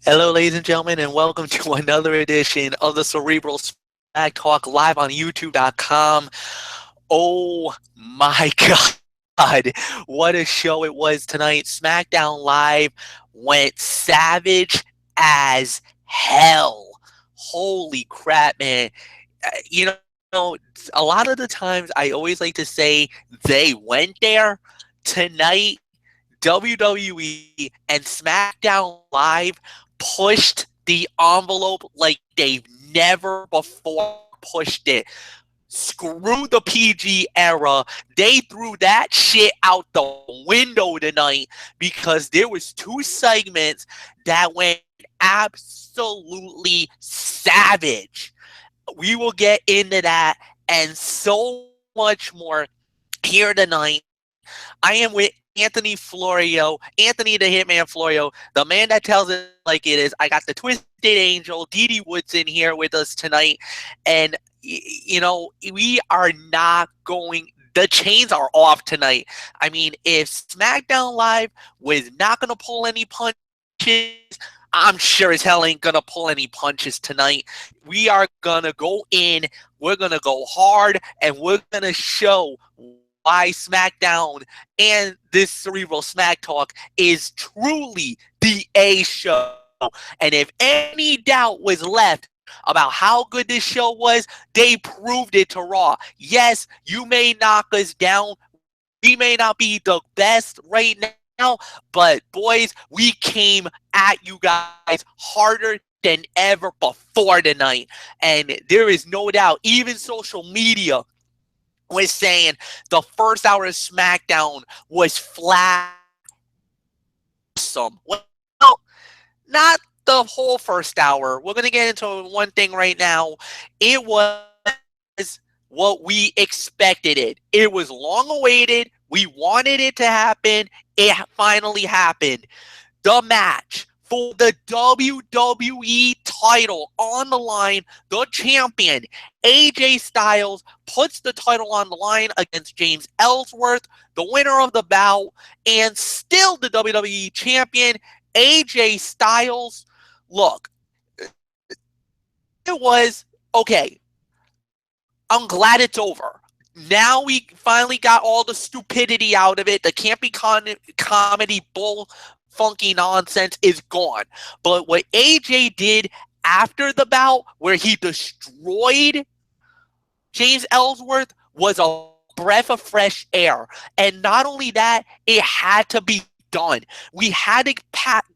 Hello, ladies and gentlemen, and welcome to another edition of the Cerebral Smack Talk live on YouTube.com. Oh my God, what a show it was tonight. Smackdown Live went savage as hell. Holy crap, man. You know, a lot of the times I always like to say they went there. Tonight, WWE and SmackDown Live pushed the envelope like they've never before pushed it. Screw the PG era. They threw that shit out the window tonight because there was two segments that went absolutely savage. We will get into that and so much more here tonight. I am with Anthony Florio, Anthony the Hitman Florio, the man that tells it like it is. I got the Twisted Angel, Dee Woodson here with us tonight. And, we are not going, the chains are off tonight. I mean, if SmackDown Live was not going to pull any punches, I'm sure as hell ain't going to pull any punches tonight. We are going to go in, we're going to go hard, and we're going to show why SmackDown and this Cerebral Smack Talk is truly the A show. And if any doubt was left about how good this show was, they proved it to Raw. Yes, you may knock us down. We may not be the best right now, but boys, we came at you guys harder than ever before tonight. And there is no doubt, even social media was saying the first hour of SmackDown was flat awesome. Well, not the whole first hour. We're going to get into one thing right now. It was what we expected it. It was long awaited. We wanted it to happen. It finally happened. The match for the WWE title on the line, the champion, AJ Styles, puts the title on the line against James Ellsworth, the winner of the bout, and still the WWE champion, AJ Styles. Look, it was, okay, I'm glad it's over. Now we finally got all the stupidity out of it. The campy comedy bull funky nonsense is gone. But what AJ did after the bout, where he destroyed James Ellsworth, was a breath of fresh air. And not only that, it had to be done. We had to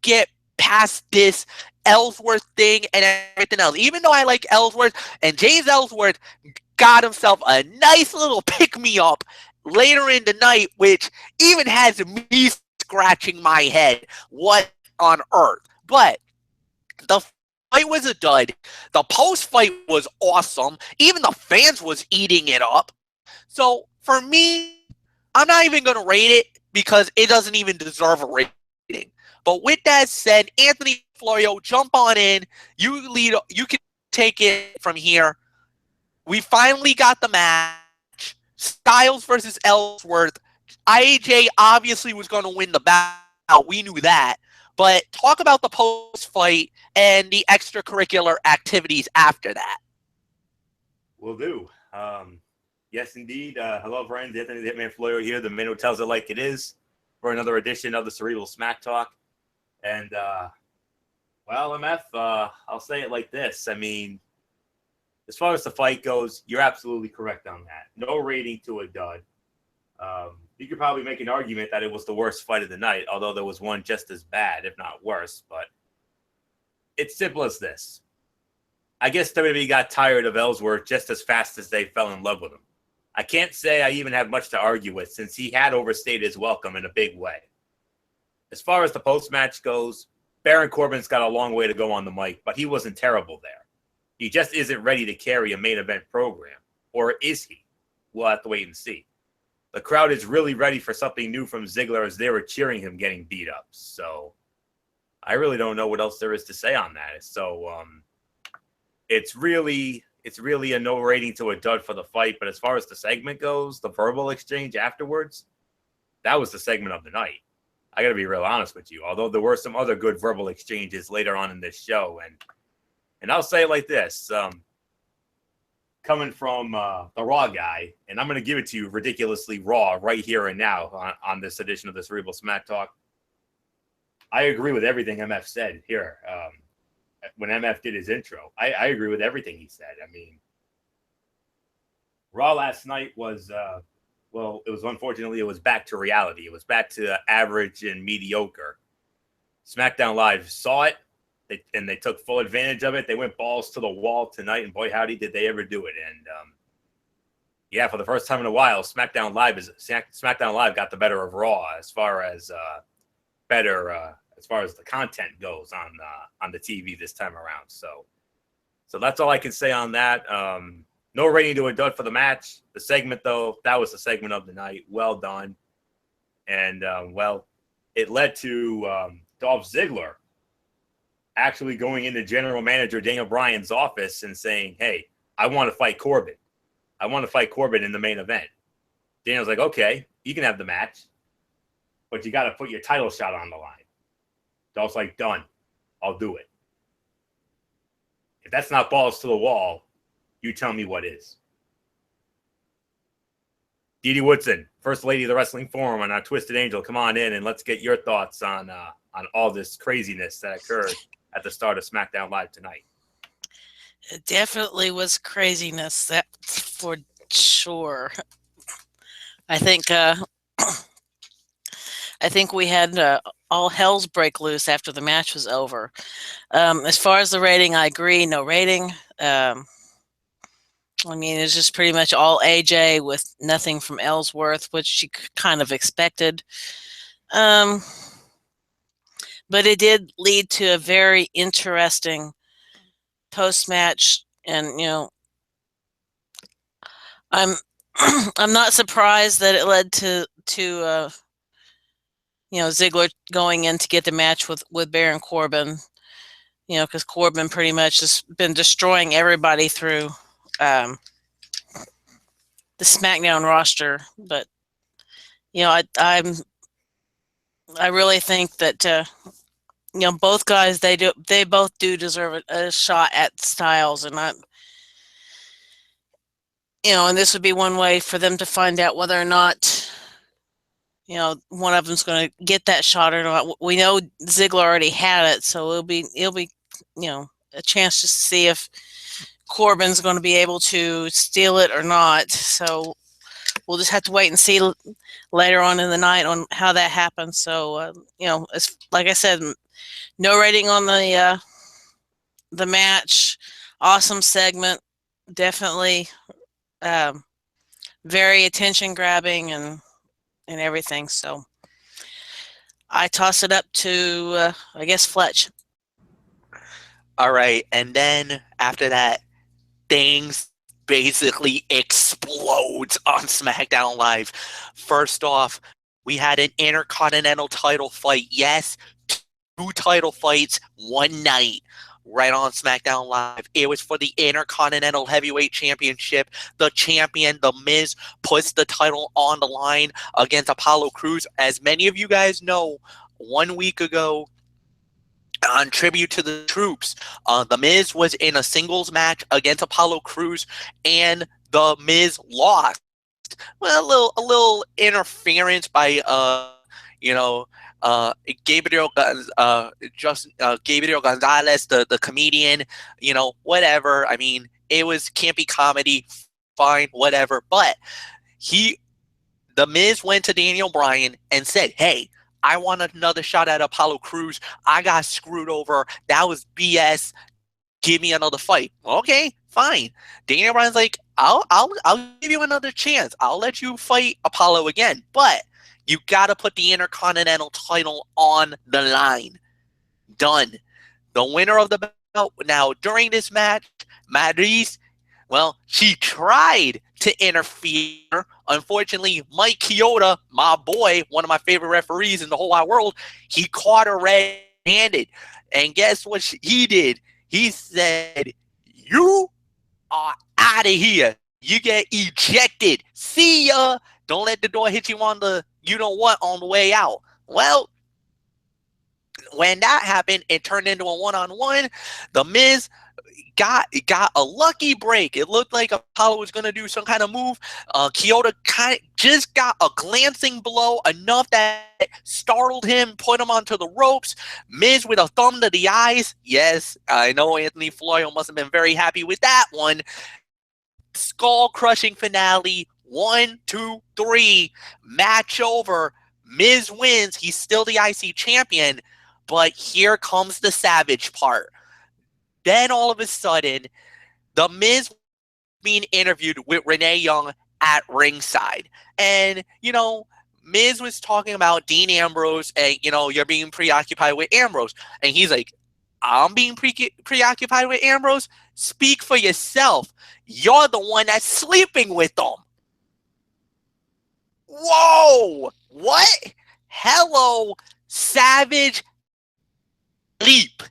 get past this Ellsworth thing and everything else. Even though I like Ellsworth, and James Ellsworth got himself a nice little pick-me-up later in the night, which even has me scratching my head. What on earth? But the fight was a dud. The post-fight was awesome. Even the fans was eating it up. So for me, I'm not even going to rate it because it doesn't even deserve a rating. But with that said, Anthony Florio, jump on in. You lead. You can take it from here. We finally got the match. Styles versus Ellsworth. AJ obviously was going to win the bout. We knew that. But talk about the post-fight and the extracurricular activities after that. Will do. Yes, indeed. Hello, friends. Anthony the Hitman Florio here, the man who tells it like it is, for another edition of the Cerebral Smack Talk. And, well, MF, I'll say it like this. I mean, as far as the fight goes, you're absolutely correct on that. No rating to a dud. You could probably make an argument that it was the worst fight of the night, although there was one just as bad, if not worse. But it's simple as this. I guess WWE got tired of Ellsworth just as fast as they fell in love with him. I can't say I even have much to argue with, since he had overstayed his welcome in a big way. As far as the post-match goes, Baron Corbin's got a long way to go on the mic, but he wasn't terrible there. He just isn't ready to carry a main event program. Or is he? We'll have to wait and see. The crowd is really ready for something new from Ziggler, as they were cheering him getting beat up. So I really don't know what else there is to say on that. So it's really a no rating to a dud for the fight. But as far as the segment goes, the verbal exchange afterwards, that was the segment of the night. I got to be real honest with you. Although there were some other good verbal exchanges later on in this show, and I'll say it like this, coming from the Raw guy, and I'm going to give it to you ridiculously raw right here and now on this edition of the Cerebral Smack Talk. I agree with everything MF said here. When MF did his intro, I agree with everything he said. I mean, Raw last night was, well, it was unfortunately, it was back to reality. It was back to average and mediocre. SmackDown Live saw it, and they took full advantage of it. They went balls to the wall tonight, and boy, howdy, did they ever do it. And, yeah, for the first time in a while, SmackDown Live got the better of Raw as far as as far as the content goes on the TV this time around. So that's all I can say on that. No rating to a dud for the match. The segment, though, that was the segment of the night. Well done. And, well, it led to Dolph Ziggler actually going into General Manager Daniel Bryan's office and saying, hey, I want to fight Corbin. I want to fight Corbin in the main event. Daniel's like, okay, you can have the match, but you got to put your title shot on the line. Dolph's like, done. I'll do it. If that's not balls to the wall, you tell me what is. Dee Dee Woodson, First Lady of the Wrestling Forum on our Twisted Angel, come on in and let's get your thoughts on all this craziness that occurred at the start of SmackDown Live tonight. It definitely was craziness, that's for sure. I think we had all hell's break loose after the match was over. As far as the rating, I agree. No rating. I mean, it's just pretty much all AJ with nothing from Ellsworth, which you kind of expected. But it did lead to a very interesting post-match, and I'm I'm not surprised that it led to Ziggler going in to get the match with Baron Corbin. Because Corbin pretty much has been destroying everybody through the SmackDown roster. But I really think that both guys, they both do deserve a shot at Styles, and and this would be one way for them to find out whether or not one of them's going to get that shot or not. We know Ziggler already had it, so it'll be a chance to see if Corbin's going to be able to steal it or not. So we'll just have to wait and see later on in the night on how that happens. So it's like I said, no rating on the match. Awesome segment, definitely very attention grabbing and everything. So I toss it up to I guess Fletch. All right, and then after that, things basically explodes on SmackDown Live. First off, we had an Intercontinental title fight. Yes, 2 title fights one night right on SmackDown Live. It was for the Intercontinental Heavyweight Championship. The champion, The Miz, puts the title on the line against Apollo Crews. As many of you guys know, 1 week ago, on Tribute to the Troops, The Miz was in a singles match against Apollo Crews, and The Miz lost. Well, a little interference by Gabriel Gonzalez, the comedian, whatever. I mean, it was campy comedy, fine, whatever. But The Miz went to Daniel Bryan and said, hey, I want another shot at Apollo Crews. I got screwed over. That was BS. Give me another fight. Okay, fine. Daniel Bryan's like, I'll give you another chance. I'll let you fight Apollo again, but you got to put the Intercontinental title on the line. Done. The winner of the belt. Now, during this match, Maryse, well, she tried to interfere. Unfortunately, Mike Chioda, my boy, one of my favorite referees in the whole wide world, he caught her red-handed. And guess what he did? He said, you are out of here. You get ejected. See ya. Don't let the door hit you on the you-know-what on the way out. Well, when that happened, it turned into a one-on-one. The Miz got a lucky break. It looked like Apollo was going to do some kind of move. Kyoto kind of just got a glancing blow, enough that startled him, put him onto the ropes. Miz with a thumb to the eyes. Yes, I know Anthony Florio must have been very happy with that one. Skull-crushing finale. 1, 2, 3. Match over. Miz wins. He's still the IC champion. But here comes the savage part. Then all of a sudden, The Miz being interviewed with Renee Young at ringside. And, Miz was talking about Dean Ambrose and, you're being preoccupied with Ambrose. And he's like, I'm being preoccupied with Ambrose? Speak for yourself. You're the one that's sleeping with them. Whoa! What? Hello, savage leap.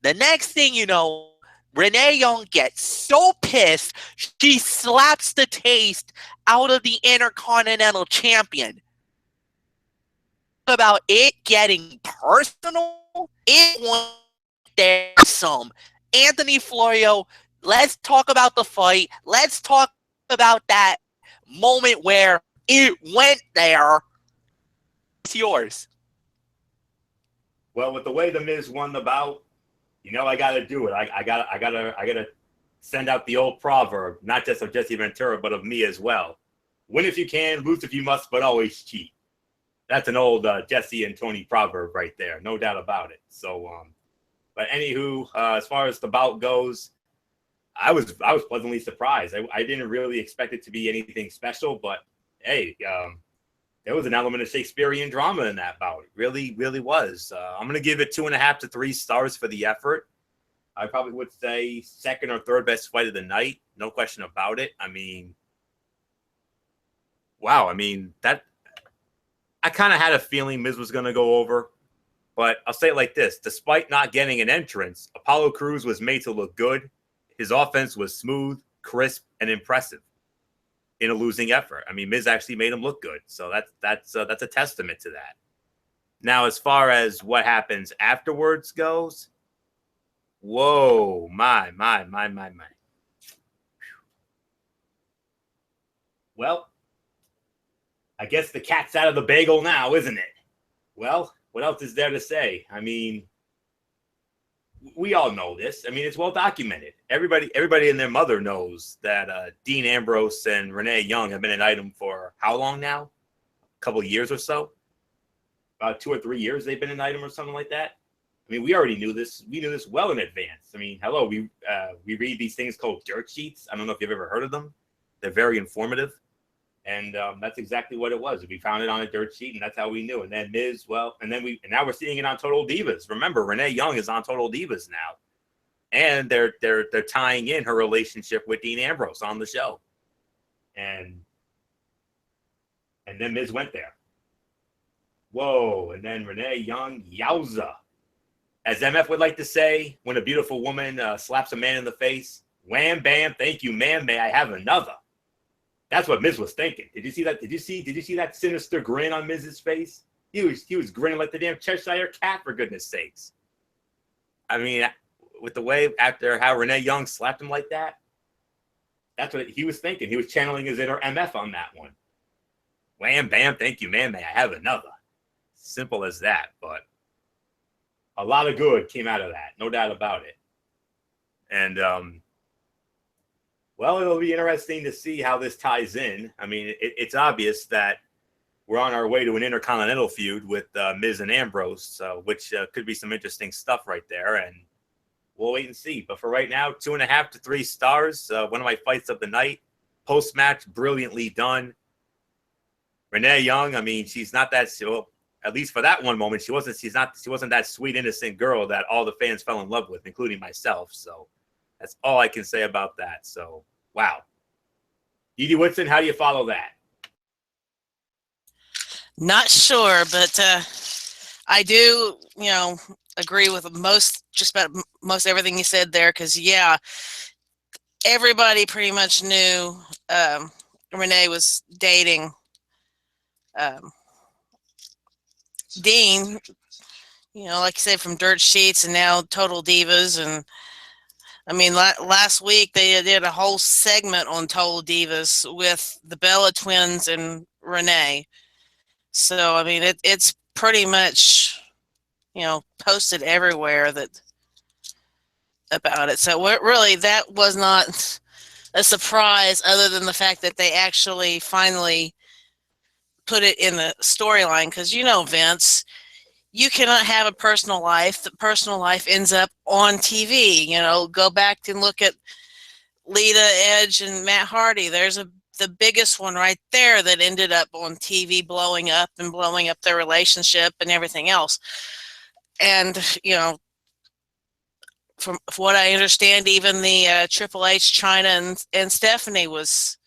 The next thing you know, Renee Young gets so pissed, she slaps the taste out of the Intercontinental Champion. About it getting personal, it went there some. Anthony Florio, let's talk about the fight. Let's talk about that moment where it went there. It's yours. Well, with the way The Miz won the bout, I got to do it. I gotta send out the old proverb, not just of Jesse Ventura, but of me as well. Win if you can, lose if you must, but always cheat. That's an old Jesse and Tony proverb right there, no doubt about it. So, but anywho, as far as the bout goes, I was pleasantly surprised. I didn't really expect it to be anything special, but hey, there was an element of Shakespearean drama in that bout. It really, really was. I'm going to give it 2.5 to 3 stars for the effort. I probably would say second or third best fight of the night. No question about it. I mean, wow. I mean, that I kind of had a feeling Miz was going to go over, but I'll say it like this. Despite not getting an entrance, Apollo Crews was made to look good. His offense was smooth, crisp, and impressive in a losing effort. I mean, Miz actually made him look good. So that's a testament to that. Now, as far as what happens afterwards goes, whoa, my. Well, I guess the cat's out of the bagel now, isn't it? Well, what else is there to say? I mean, we all know this. I mean, it's well documented. Everybody and their mother knows that Dean Ambrose and Renee Young have been an item for how long now? A couple of years or so? About 2 or 3 years they've been an item or something like that. I mean, we already knew this. We knew this well in advance. I mean, hello, we read these things called dirt sheets. I don't know if you've ever heard of them. They're very informative. And that's exactly what it was. We found it on a dirt sheet, and that's how we knew. And then Miz, and now we're seeing it on Total Divas. Remember, Renee Young is on Total Divas now, and they're tying in her relationship with Dean Ambrose on the show, and then Miz went there. Whoa! And then Renee Young, yowza, as MF would like to say, when a beautiful woman slaps a man in the face, wham bam, thank you, ma'am. May I have another? That's what Miz was thinking. Did you see that? Did you see that sinister grin on Miz's face? He was grinning like the damn Cheshire cat, for goodness sakes. I mean, with the way after how Renee Young slapped him like that, that's what he was thinking. He was channeling his inner MF on that one. Wham, bam, thank you, man. May I have another? Simple as that, but a lot of good came out of that, no doubt about it. And well, it'll be interesting to see how this ties in. I mean, it's obvious that we're on our way to an intercontinental feud with Miz and Ambrose, which could be some interesting stuff right there. And we'll wait and see. But for right now, 2.5 to 3 stars. One of my fights of the night. Post-match, brilliantly done. Renee Young, I mean, she's not that, well, at least for that one moment, she wasn't that sweet, innocent girl that all the fans fell in love with, including myself. So that's all I can say about that. So, wow. Edie Woodson, how do you follow that? Not sure, but I do, agree with just about most everything you said there. Because yeah, everybody pretty much knew Renee was dating Dean. like you said, from Dirt Sheets and now Total Divas. And I mean, last week they did a whole segment on Total Divas with the Bella Twins and Renee. So I mean, it's pretty much posted everywhere that about it. So really, that was not a surprise, other than the fact that they actually finally put it in the storyline. Because Vince, you cannot have a personal life. The personal life ends up on TV. Go back and look at Lita, Edge, and Matt Hardy. There's the biggest one right there that ended up on TV, blowing up their relationship and everything else. And from what I understand, even the Triple H, China, and Stephanie was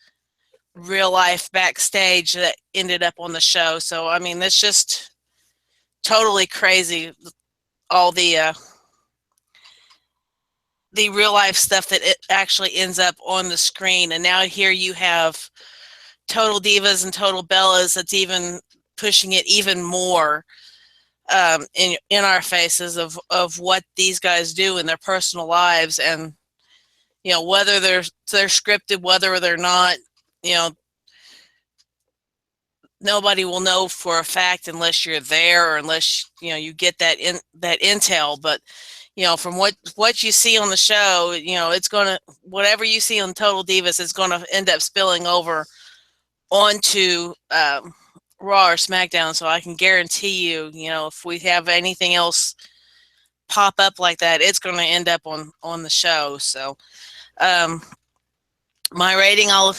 real life backstage that ended up on the show. So I mean, that's just totally crazy. All the real life stuff that it actually ends up on the screen. And now here you have Total Divas and Total Bellas that's even pushing it even more in our faces of what these guys do in their personal lives. And whether they're scripted, whether they're not, nobody will know for a fact unless you're there, or unless you get that intel. But from what you see on the show, it's gonna, whatever you see on Total Divas is gonna end up spilling over onto Raw or SmackDown. So I can guarantee you, if we have anything else pop up like that, it's going to end up on the show. So my rating, I'll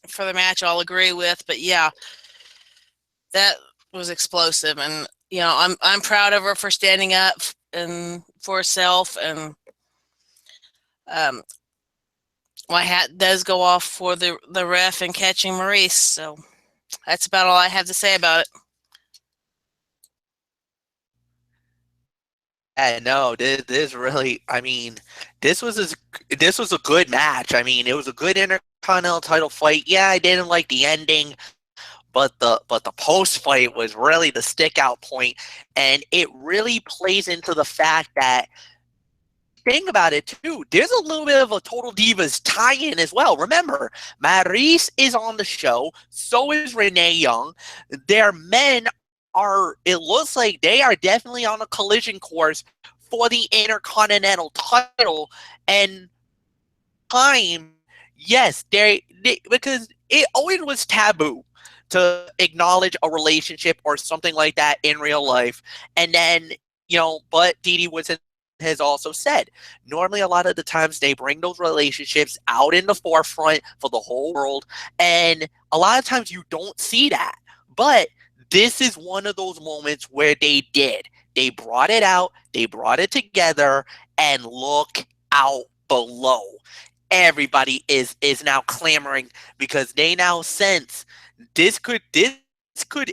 for the match, I'll agree with. But yeah, that was explosive, and I'm proud of her for standing up and for herself. And my hat does go off for the ref and catching Maurice. So that's about all I have to say about it. No, this really, I mean, this was a good match. I mean, it was a good Intercontinental title fight. Yeah, I didn't like the ending, but the post fight was really the stick out point, and it really plays into the fact that, thing about it too, there's a little bit of a Total Divas tie-in as well. Remember, Maurice is on the show, so is Renee Young. Their men are, it looks like they are definitely on a collision course for the Intercontinental title. And time, yes, they because it always was taboo to acknowledge a relationship or something like that in real life. And then, but Dee Dee has also said, normally a lot of the times they bring those relationships out in the forefront for the whole world, and a lot of times you don't see that. But this is one of those moments where they did. They brought it out, they brought it together, and look out below. Everybody is now clamoring because they now sense this could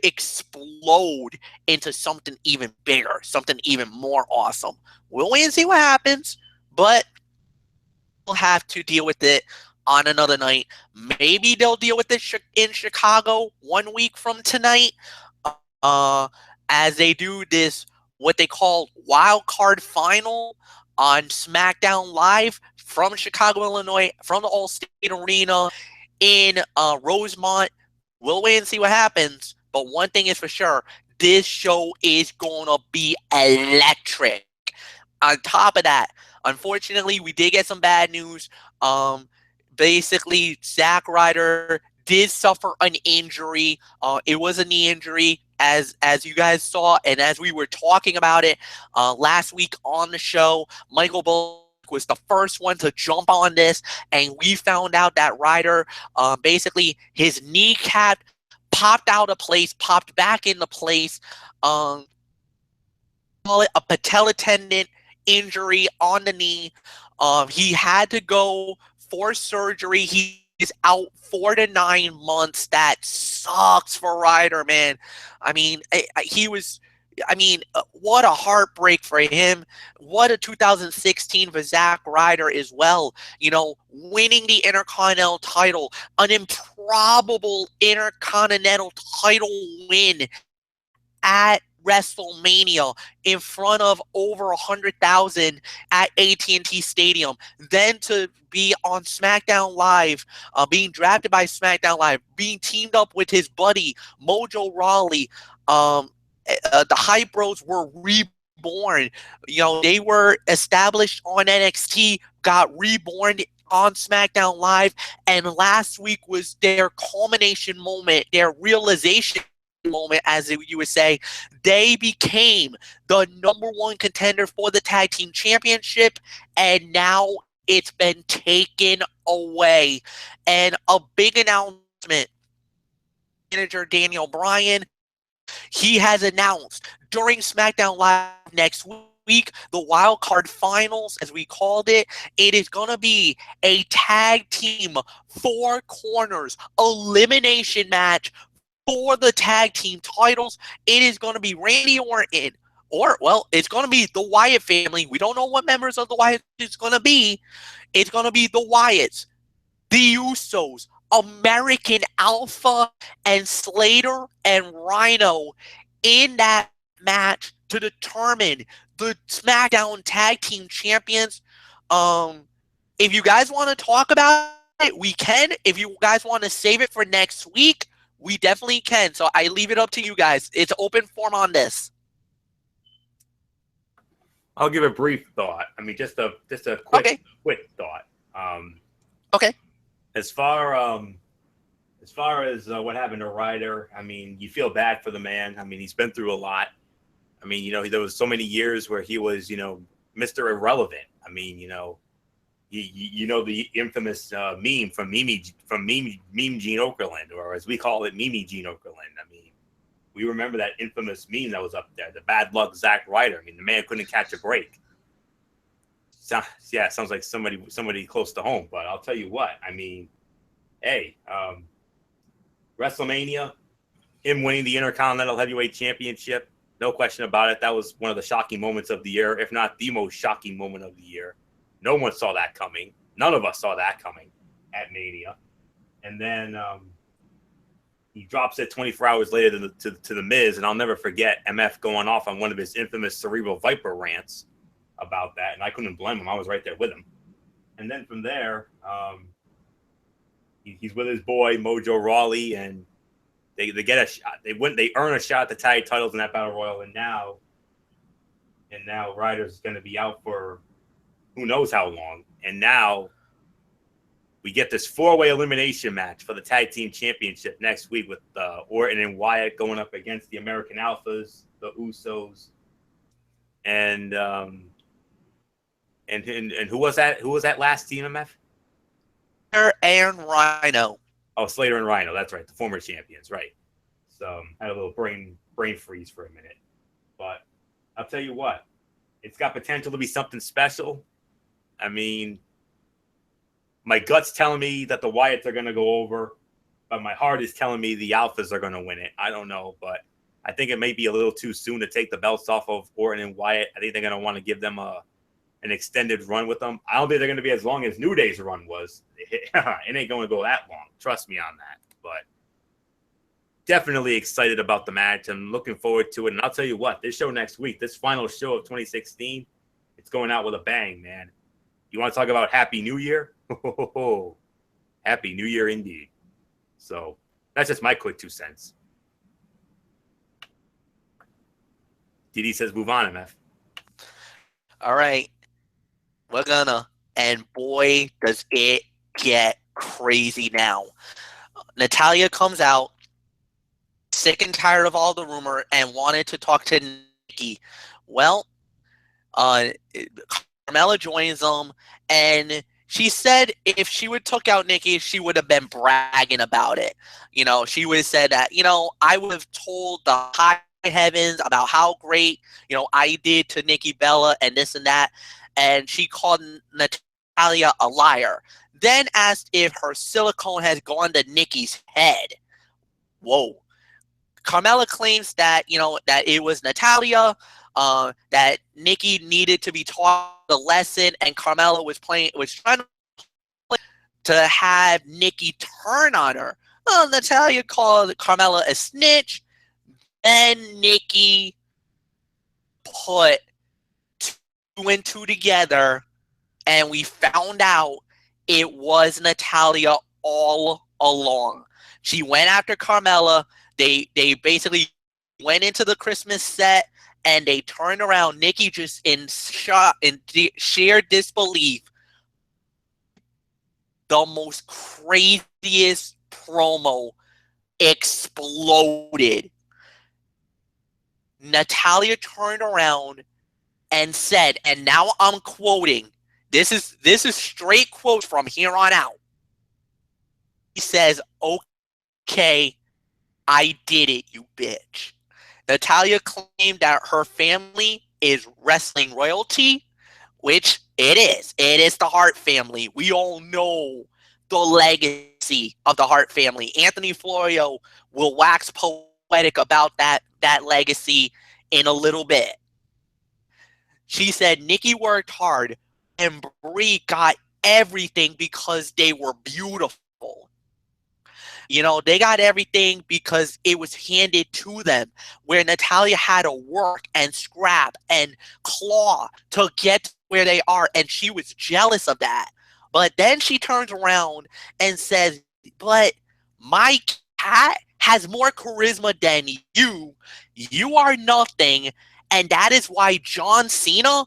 explode into something even bigger, something even more awesome. We'll wait and see what happens, but we'll have to deal with it on another night. Maybe they'll deal with it in Chicago 1 week from tonight, as they do this, what they call wild card final on SmackDown Live from Chicago, Illinois, from the Allstate Arena in Rosemont. We'll wait and see what happens. But one thing is for sure, this show is going to be electric. On top of that, unfortunately, we did get some bad news. Basically, Zack Ryder did suffer an injury. It was a knee injury, as you guys saw, and as we were talking about it last week on the show. Michael Bullock was the first one to jump on this, and we found out that Ryder, basically, his kneecap popped out of place, popped back into place. Call it a patella tendon injury on the knee. He had to go for surgery. He is out 4 to 9 months. That sucks for Ryder, man. I mean, what a heartbreak for him. What a 2016 for Zack Ryder as well. Winning the Intercontinental title, an improbable Intercontinental title win at WrestleMania in front of over 100,000 at AT&T Stadium, then to be on SmackDown Live, being drafted by SmackDown Live, being teamed up with his buddy Mojo Rawley. The Hype Bros were reborn. They were established on NXT, got reborn on SmackDown Live, and last week was their culmination moment, their realization moment, as you would say. They became the #1 contender for the tag team championship, and now it's been taken away. And a big announcement, manager Daniel Bryan, he has announced during SmackDown Live next week, the wild card finals, as we called it, it is going to be a tag team 4 corners elimination match for the tag team titles. It is going to be Randy Orton, it's going to be the Wyatt family. We don't know what members of the Wyatt it's going to be. It's going to be the Wyatts, the Usos, American Alpha, and Slater and Rhino in that match to determine the SmackDown Tag Team Champions. If you guys want to talk about it, we can. If you guys want to save it for next week, we definitely can. So I leave it up to you guys. It's open form on this. I'll give a brief thought. I mean, just a quick thought. Okay. As far as what happened to Ryder, I mean, you feel bad for the man. I mean, he's been through a lot. I mean, there was so many years where he was, Mr. Irrelevant. I mean, the infamous meme from Meme Gene Okerlund, or as we call it, Mimi Gene Okerlund. I mean, we remember that infamous meme that was up there, the bad luck Zack Ryder. I mean, the man couldn't catch a break. Yeah, sounds like somebody close to home. But I'll tell you what, I mean, hey, WrestleMania, him winning the Intercontinental Heavyweight Championship, no question about it. That was one of the shocking moments of the year, if not the most shocking moment of the year. No one saw that coming. None of us saw that coming at Mania. And then he drops it 24 hours later to the Miz, and I'll never forget MF going off on one of his infamous Cerebral Viper rants about that, and I couldn't blame him. I was right there with him. And then from there, he's with his boy Mojo Rawley, and they get a shot. They earn a shot at the tag titles in that battle royal, and now Ryder's going to be out for who knows how long. And now we get this 4-way elimination match for the tag team championship next week with Orton and Wyatt going up against the American Alphas, the Usos, and who was that? Who was that last team, MF? Slater and Rhino. Oh, Slater and Rhino. That's right. The former champions, right. So I had a little brain freeze for a minute. But I'll tell you what. It's got potential to be something special. I mean, my gut's telling me that the Wyatts are going to go over, but my heart is telling me the Alphas are going to win it. I don't know, but I think it may be a little too soon to take the belts off of Orton and Wyatt. I think they're going to want to give them an extended run with them. I don't think they're going to be as long as New Day's run was. It ain't going to go that long. Trust me on that. But definitely excited about the match. I'm looking forward to it. And I'll tell you what, this show next week, this final show of 2016, it's going out with a bang, man. You want to talk about Happy New Year? Happy New Year indeed. So that's just my quick 2 cents. DD says move on, MF. All right. We're gonna, and boy, does it get crazy now. Natalya comes out, sick and tired of all the rumor, and wanted to talk to Nikki. Well, Carmella joins them, and she said if she would took out Nikki, she would have been bragging about it. She would have said that, I would have told the high heavens about how great, I did to Nikki Bella and this and that. And she called Natalya a liar. Then asked if her silicone has gone to Nikki's head. Whoa. Carmella claims that, that it was Natalya, that Nikki needed to be taught the lesson, and Carmella was trying to have Nikki turn on her. Well, Natalya called Carmella a snitch. Then Nikki put two and two together, and we found out it was Natalya all along. She went after Carmella. They basically went into the Christmas set, and they turned around. Nikki just in shock, in sheer disbelief. The most craziest promo exploded. Natalya turned around and said, and now I'm quoting, this is straight quotes from here on out. He says, "Okay, I did it, you bitch." Natalya claimed that her family is wrestling royalty, which it is. It is the Hart family. We all know the legacy of the Hart family. Anthony Florio will wax poetic about that legacy in a little bit. She said Nikki worked hard and Brie got everything because they were beautiful. You know, they got everything because it was handed to them, where Natalya had to work and scrap and claw to get to where they are, and she was jealous of that. But then she turns around and says, but my cat has more charisma than you. You are nothing, and that is why John Cena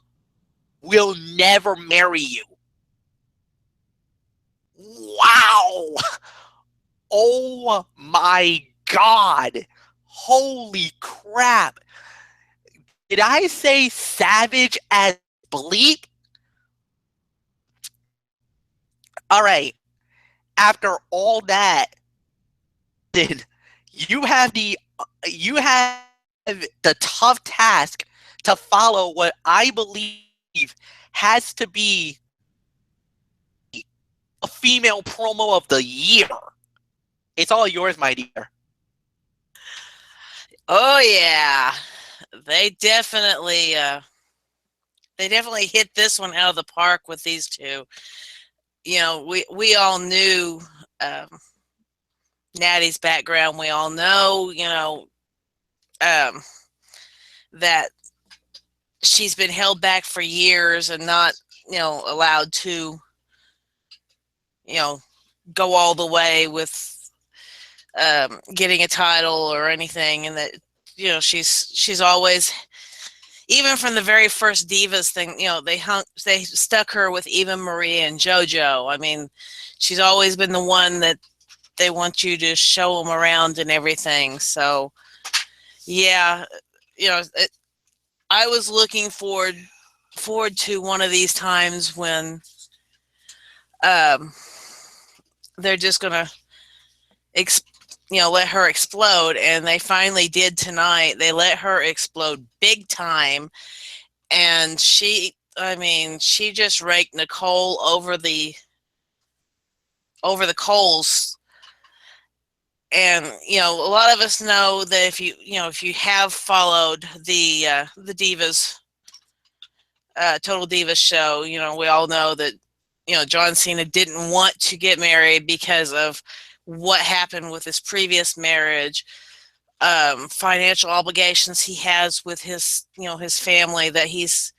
will never marry you. Wow. Oh my God. Holy crap. Did I say savage as bleep? All right. After all that, then you have the tough task to follow what I believe has to be a female promo of the year. It's all yours, my dear. Oh yeah, they definitely hit this one out of the park with these two. You know, we all knew Natty's background. We all know, you know, that she's been held back for years and not, you know, allowed to, you know, go all the way with getting a title or anything, and that, you know, she's always, even from the very first Divas thing, you know, they stuck her with Eva Marie and JoJo. I mean, she's always been the one that they want you to show them around and everything. So yeah, you know, I was looking forward to one of these times when they're just gonna let her explode, and they finally did tonight. They let her explode big time, and she just raked Nicole over the coals. And, you know, a lot of us know that if you have followed the Divas, Total Divas show, you know, we all know that, you know, John Cena didn't want to get married because of what happened with his previous marriage, financial obligations he has with his, you know, his family that he's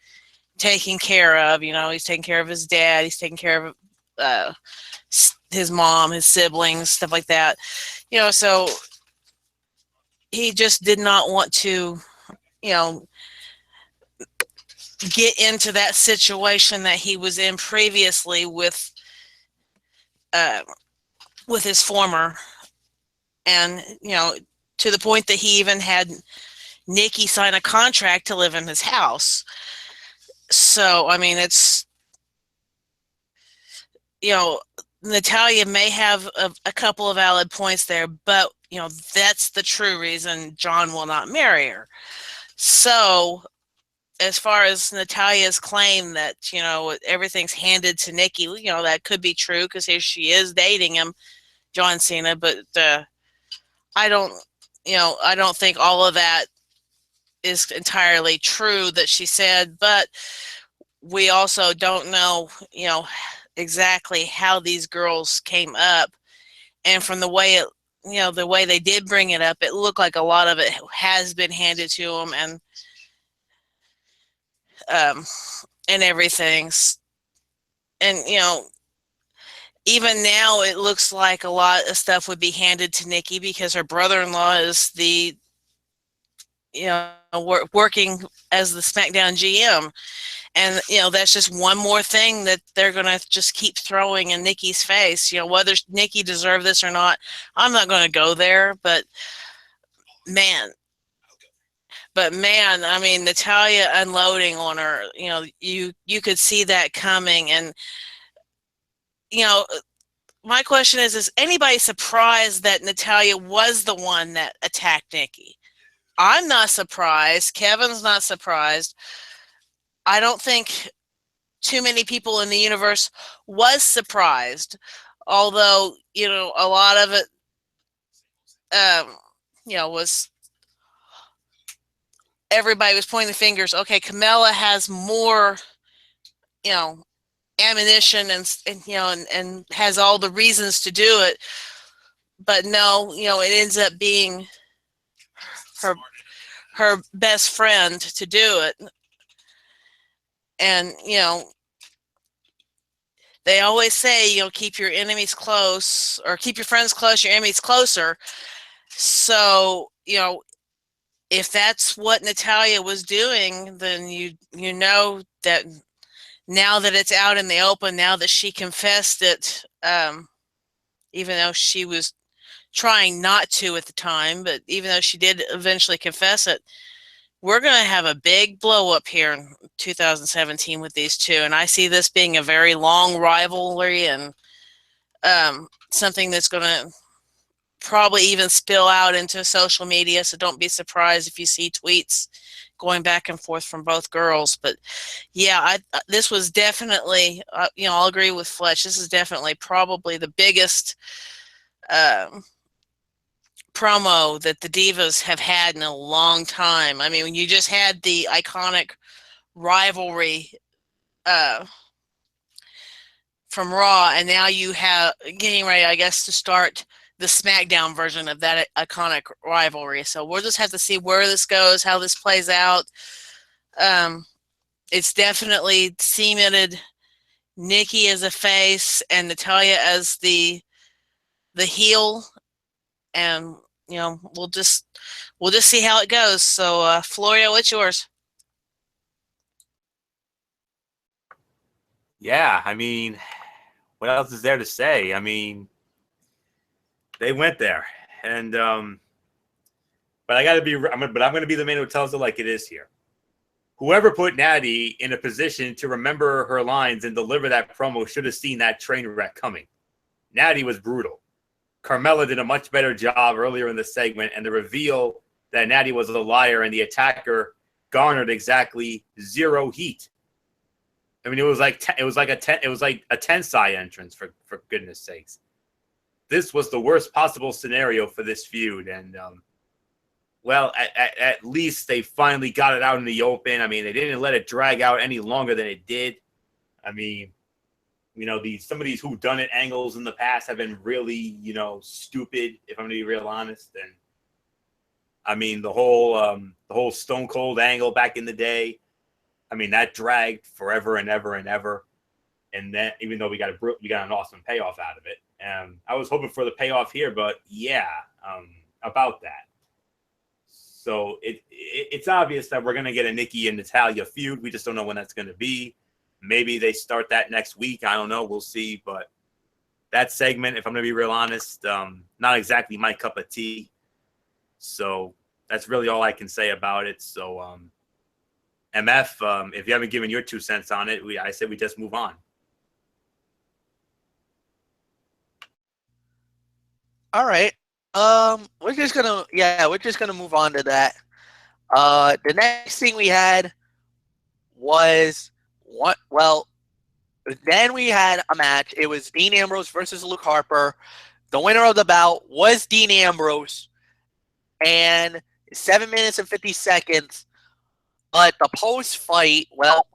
taking care of. You know, he's taking care of his dad, he's taking care of his mom, his siblings, stuff like that. You know, so he just did not want to, you know, get into that situation that he was in previously with his former, and, you know, to the point that he even had Nikki sign a contract to live in his house. So, I mean, it's, you know, Natalya may have a couple of valid points there, but, you know, that's the true reason John will not marry her. So, as far as Natalya's claim that, you know, everything's handed to Nikki, you know, that could be true because here she is dating him, John Cena, but I don't think all of that is entirely true that she said, but we also don't know, you know, exactly how these girls came up. And from the way the way they did bring it up, it looked like a lot of it has been handed to them. And um, and everything. And even now it looks like a lot of stuff would be handed to Nikki because her brother-in-law is the working as the SmackDown GM. And that's just one more thing that they're gonna just keep throwing in Nikki's face. Whether Nikki deserved this or not, I'm not gonna go there. But man, I mean, Natalya unloading on her. You could see that coming. And my question is anybody surprised that Natalya was the one that attacked Nikki? I'm not surprised. Kevin's not surprised. I don't think too many people in the universe was surprised, although a lot of it was everybody was pointing the fingers. Okay, Carmella has more ammunition and has all the reasons to do it, but no, it ends up being her best friend to do it. And they always say, keep your enemies close, or keep your friends close, your enemies closer. So, if that's what Natalya was doing, then you know that now that it's out in the open, now that she confessed it, even though she was trying not to at the time, but even though she did eventually confess it, we're going to have a big blow up here in 2017 with these two. And I see this being a very long rivalry and something that's going to probably even spill out into social media. So don't be surprised if you see tweets going back and forth from both girls. But yeah, this was definitely, I'll agree with Fletch. This is definitely probably the biggest promo that the Divas have had in a long time. I mean, when you just had the iconic rivalry from Raw, and now you have getting ready, I guess, to start the SmackDown version of that iconic rivalry. So we'll just have to see where this goes, how this plays out. It's definitely cemented Nikki as a face and Natalya as the heel, and we'll just see how it goes. So Florio, what's yours? Yeah, I mean, what else is there to say? I mean, they went there, and but I got to be. I'm going to be the man who tells it like it is here. Whoever put Natty in a position to remember her lines and deliver that promo should have seen that train wreck coming. Natty was brutal. Carmella did a much better job earlier in the segment, and the reveal that Natty was a liar and the attacker garnered exactly 0 heat. I mean, it was like a Tensai entrance for goodness sakes. This was the worst possible scenario for this feud, and well, at least they finally got it out in the open. I mean, they didn't let it drag out any longer than it did. I mean, some of these whodunit angles in the past have been really, stupid, if I'm going to be real honest. And I mean, the whole Stone Cold angle back in the day, I mean, that dragged forever and ever and ever. And then, even though we got an awesome payoff out of it, I was hoping for the payoff here, but yeah, about that. So it's obvious that we're going to get a Nikki and Natalya feud. We just don't know when that's going to be. Maybe they start that next week. I don't know. We'll see. But that segment, if I'm going to be real honest, not exactly my cup of tea. So that's really all I can say about it. So, MF, if you haven't given your 2 cents on it, I said we just move on. All right. We're just gonna move on to that. The next thing we had was what? Well, then we had a match. It was Dean Ambrose versus Luke Harper. The winner of the bout was Dean Ambrose, and 7 minutes and 50 seconds. But the post fight, well,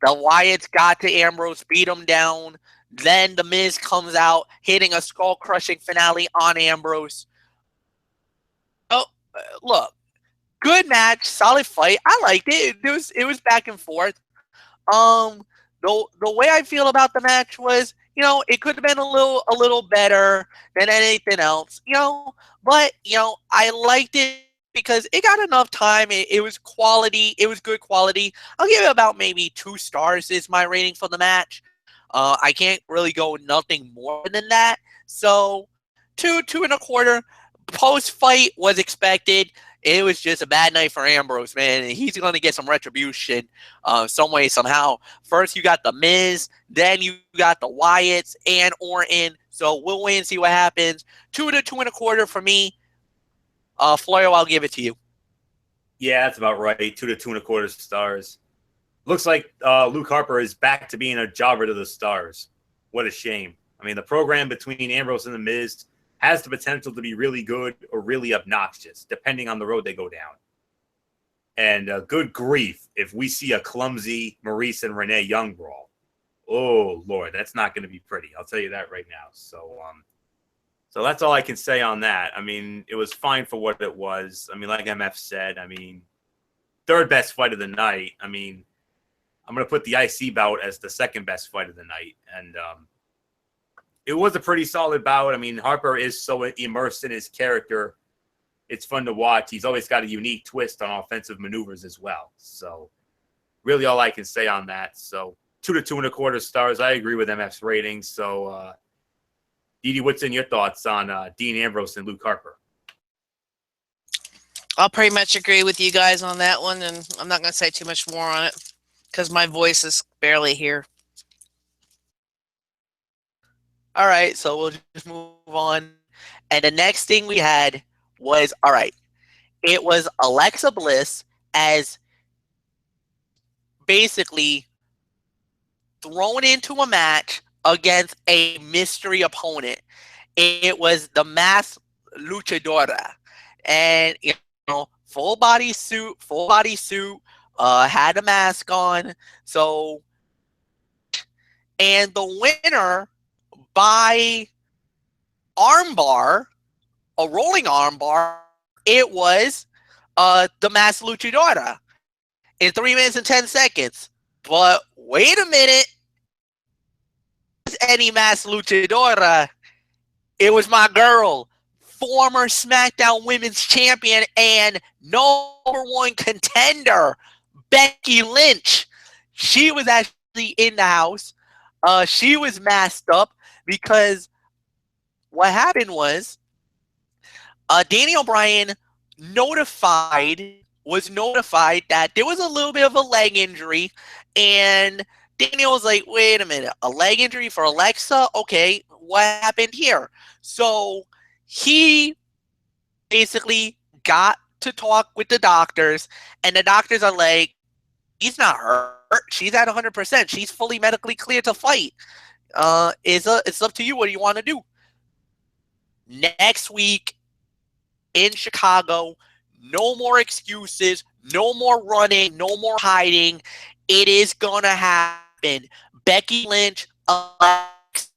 the Wyatts got to Ambrose, beat him down. Then the Miz comes out, hitting a skull-crushing finale on Ambrose. Oh, look, good match, solid fight. I liked it. It was back and forth. The way I feel about the match was, it could have been a little better than anything else, but I liked it because it got enough time. It was quality. It was good quality. I'll give it about maybe 2 stars is my rating for the match. I can't really go nothing more than that. So 2.25. Post fight was expected. It was just a bad night for Ambrose, man. And he's going to get some retribution some way, somehow. First, you got The Miz. Then you got the Wyatts and Orton. So we'll wait and see what happens. 2 to 2.25 for me. Florio, I'll give it to you. Yeah, that's about right. 2 to 2.25 stars. Looks like Luke Harper is back to being a jobber to the stars. What a shame. I mean, the program between Ambrose and The Miz has the potential to be really good or really obnoxious, depending on the road they go down. And good grief, if we see a clumsy Maurice and Renee Young brawl, oh, Lord, that's not going to be pretty. I'll tell you that right now. So that's all I can say on that. I mean, it was fine for what it was. I mean, like MF said, I mean, third best fight of the night. I mean, I'm going to put the IC bout as the second best fight of the night. And it was a pretty solid bout. I mean, Harper is so immersed in his character. It's fun to watch. He's always got a unique twist on offensive maneuvers as well. So really all I can say on that. So 2 to 2.25 stars. I agree with MF's rating. So Didi, what's in your thoughts on Dean Ambrose and Luke Harper? I'll pretty much agree with you guys on that one, and I'm not going to say too much more on it because my voice is barely here. All right, so we'll just move on. And the next thing we had was, all right, it was Alexa Bliss as basically thrown into a match against a mystery opponent. It was the Masked Luchadora. And, full body suit, had a mask on. So, and the winner by armbar, a rolling armbar, it was the Masked Luchadora in 3 minutes and 10 seconds. But wait a minute. Any Masked Luchadora, it was my girl, former SmackDown Women's Champion and #1 contender, Becky Lynch. She was actually in the house. She was masked up because what happened was Daniel Bryan was notified that there was a little bit of a leg injury, and Daniel was like, wait a minute, a leg injury for Alexa? Okay, what happened here? So he basically got to talk with the doctors, and the doctors are like, she's not hurt. She's at 100%. She's fully medically cleared to fight. It's up to you. What do you want to do? Next week in Chicago, no more excuses, no more running, no more hiding. It is going to happen. Becky Lynch, Alexa,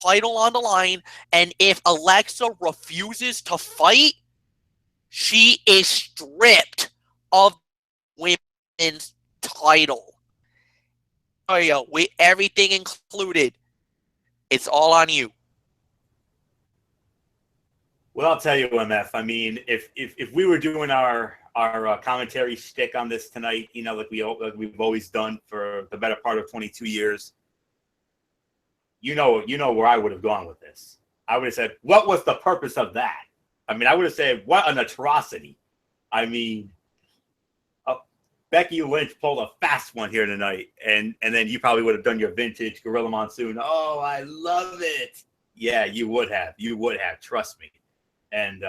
title on the line, and if Alexa refuses to fight, she is stripped of women's title. With everything included, it's all on you. Well, I'll tell you, MF. I mean, if we were doing our commentary shtick on this tonight, like we've always done for the better part of 22 years, you know where I would have gone with this. I would have said, what was the purpose of that? I mean, I would have said, what an atrocity. I mean, Becky Lynch pulled a fast one here tonight, and then you probably would have done your vintage Gorilla Monsoon. Oh, I love it. Yeah, you would have. You would have. Trust me. And,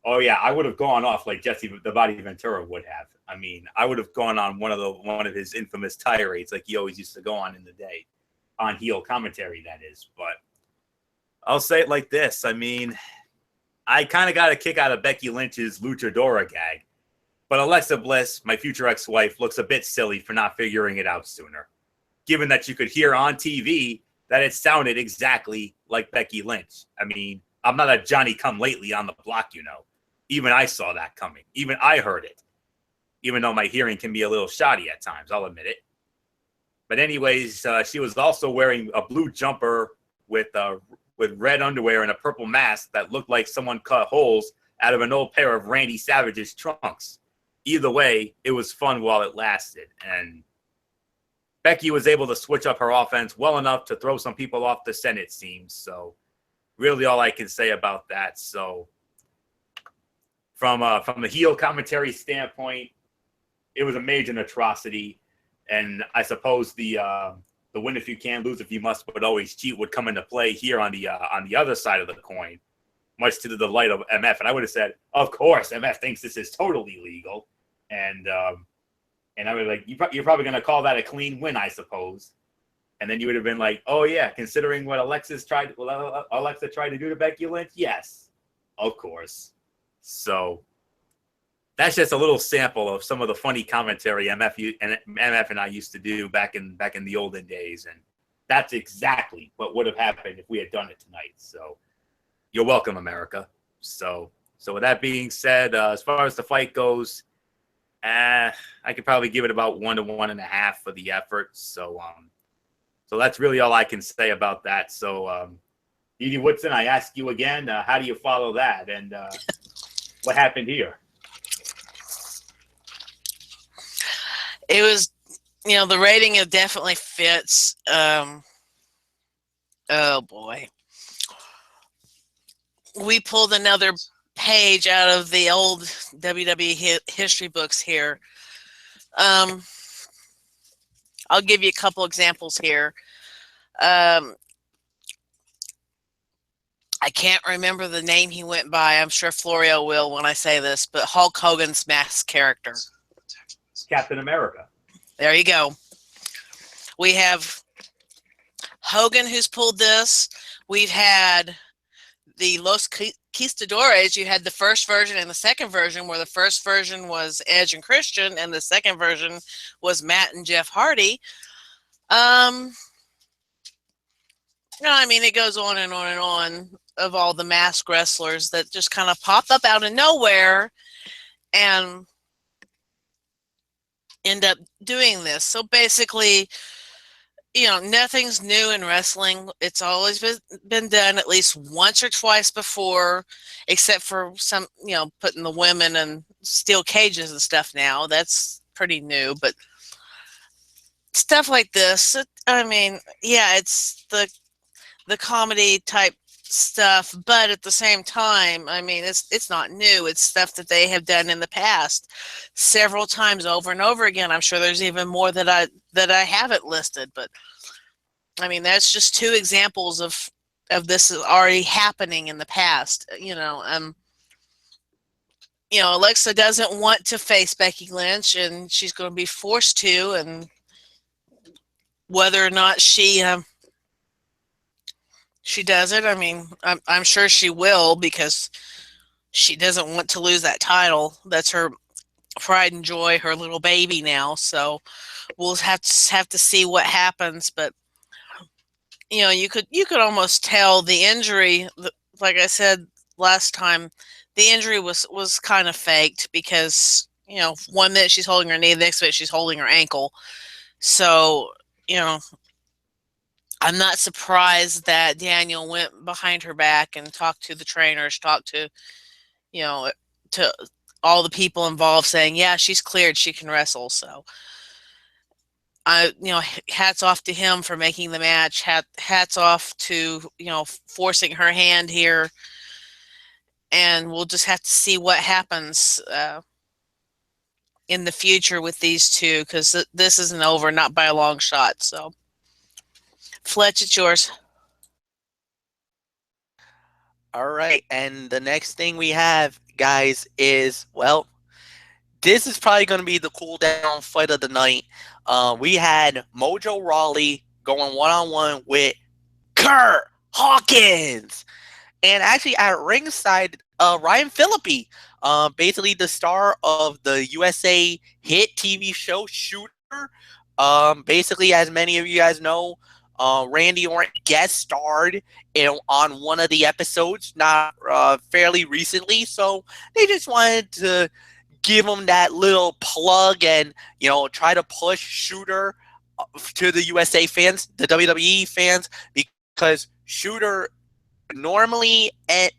oh, yeah, I would have gone off like Jesse the Body Ventura would have. I mean, I would have gone on one of his infamous tirades like he always used to go on in the day, on heel commentary, that is. But I'll say it like this. I mean, I kind of got a kick out of Becky Lynch's Luchadora gag. But Alexa Bliss, my future ex-wife, looks a bit silly for not figuring it out sooner, given that you could hear on TV that it sounded exactly like Becky Lynch. I mean, I'm not a Johnny-come-lately on the block, Even I saw that coming. Even I heard it. Even though my hearing can be a little shoddy at times, I'll admit it. But anyways, she was also wearing a blue jumper with red underwear and a purple mask that looked like someone cut holes out of an old pair of Randy Savage's trunks. Either way, it was fun while it lasted. And Becky was able to switch up her offense well enough to throw some people off the scent, it seems. So really all I can say about that. So from the heel commentary standpoint, it was a major atrocity. And I suppose the win if you can, lose if you must, but always cheat would come into play here on the other side of the coin, much to the delight of MF. And I would have said, of course, MF thinks this is totally legal. And I was like, you're probably going to call that a clean win, I suppose. And then you would have been like, oh, yeah, considering what Alexa tried to do to Becky Lynch? Yes, of course. So that's just a little sample of some of the funny commentary MF and I used to do back in the olden days. And that's exactly what would have happened if we had done it tonight. So you're welcome, America. So with that being said, as far as the fight goes, I could probably give it about 1 to 1.5 for the effort. So that's really all I can say about that. So Edie Woodson, I ask you again, how do you follow that? And what happened here? It was, the rating, it definitely fits. Oh boy. We pulled another page out of the old WWE history books here. I'll give you a couple examples here. I can't remember the name he went by. I'm sure Florio will when I say this, but Hulk Hogan's mask character. Captain America. There you go. We have Hogan who's pulled this. We've had the Los Conquistadores. You had the first version and the second version, where the first version was Edge and Christian, and the second version was Matt and Jeff Hardy. It goes on and on and on of all the masked wrestlers that just kind of pop up out of nowhere and end up doing this. So basically, nothing's new in wrestling. It's always been done at least once or twice before, except for some, putting the women in steel cages and stuff now. That's pretty new, but stuff like this, it's the comedy type stuff, but at the same time, it's not new. It's stuff that they have done in the past several times over and over again. I'm sure there's even more that I haven't listed, but that's just two examples of this already happening in the past. Alexa doesn't want to face Becky Lynch, and she's going to be forced to, and whether or not she does it, I'm sure she will, because she doesn't want to lose that title. That's her pride and joy, her little baby now. So we'll have to see what happens. But you could almost tell the injury, like I said last time, the injury was kind of faked, because 1 minute she's holding her knee, the next minute she's holding her ankle. So I'm not surprised that Daniel went behind her back and talked to the trainers, talked to, to all the people involved, saying, yeah, she's cleared, she can wrestle. So hats off to him for making the match. Hats off to, forcing her hand here. And we'll just have to see what happens in the future with these two, because this isn't over, not by a long shot. So Fletch, it's yours. All right, and the next thing we have, guys, is, this is probably going to be the cool down fight of the night. We had Mojo Rawley going one-on-one with Kurt Hawkins. And actually at ringside, Ryan Phillippe, basically the star of the USA hit TV show Shooter. Basically, as many of you guys know, Randy Orton guest starred on one of the episodes, not fairly recently. So they just wanted to give him that little plug and, try to push Shooter to the USA fans, the WWE fans, because Shooter normally at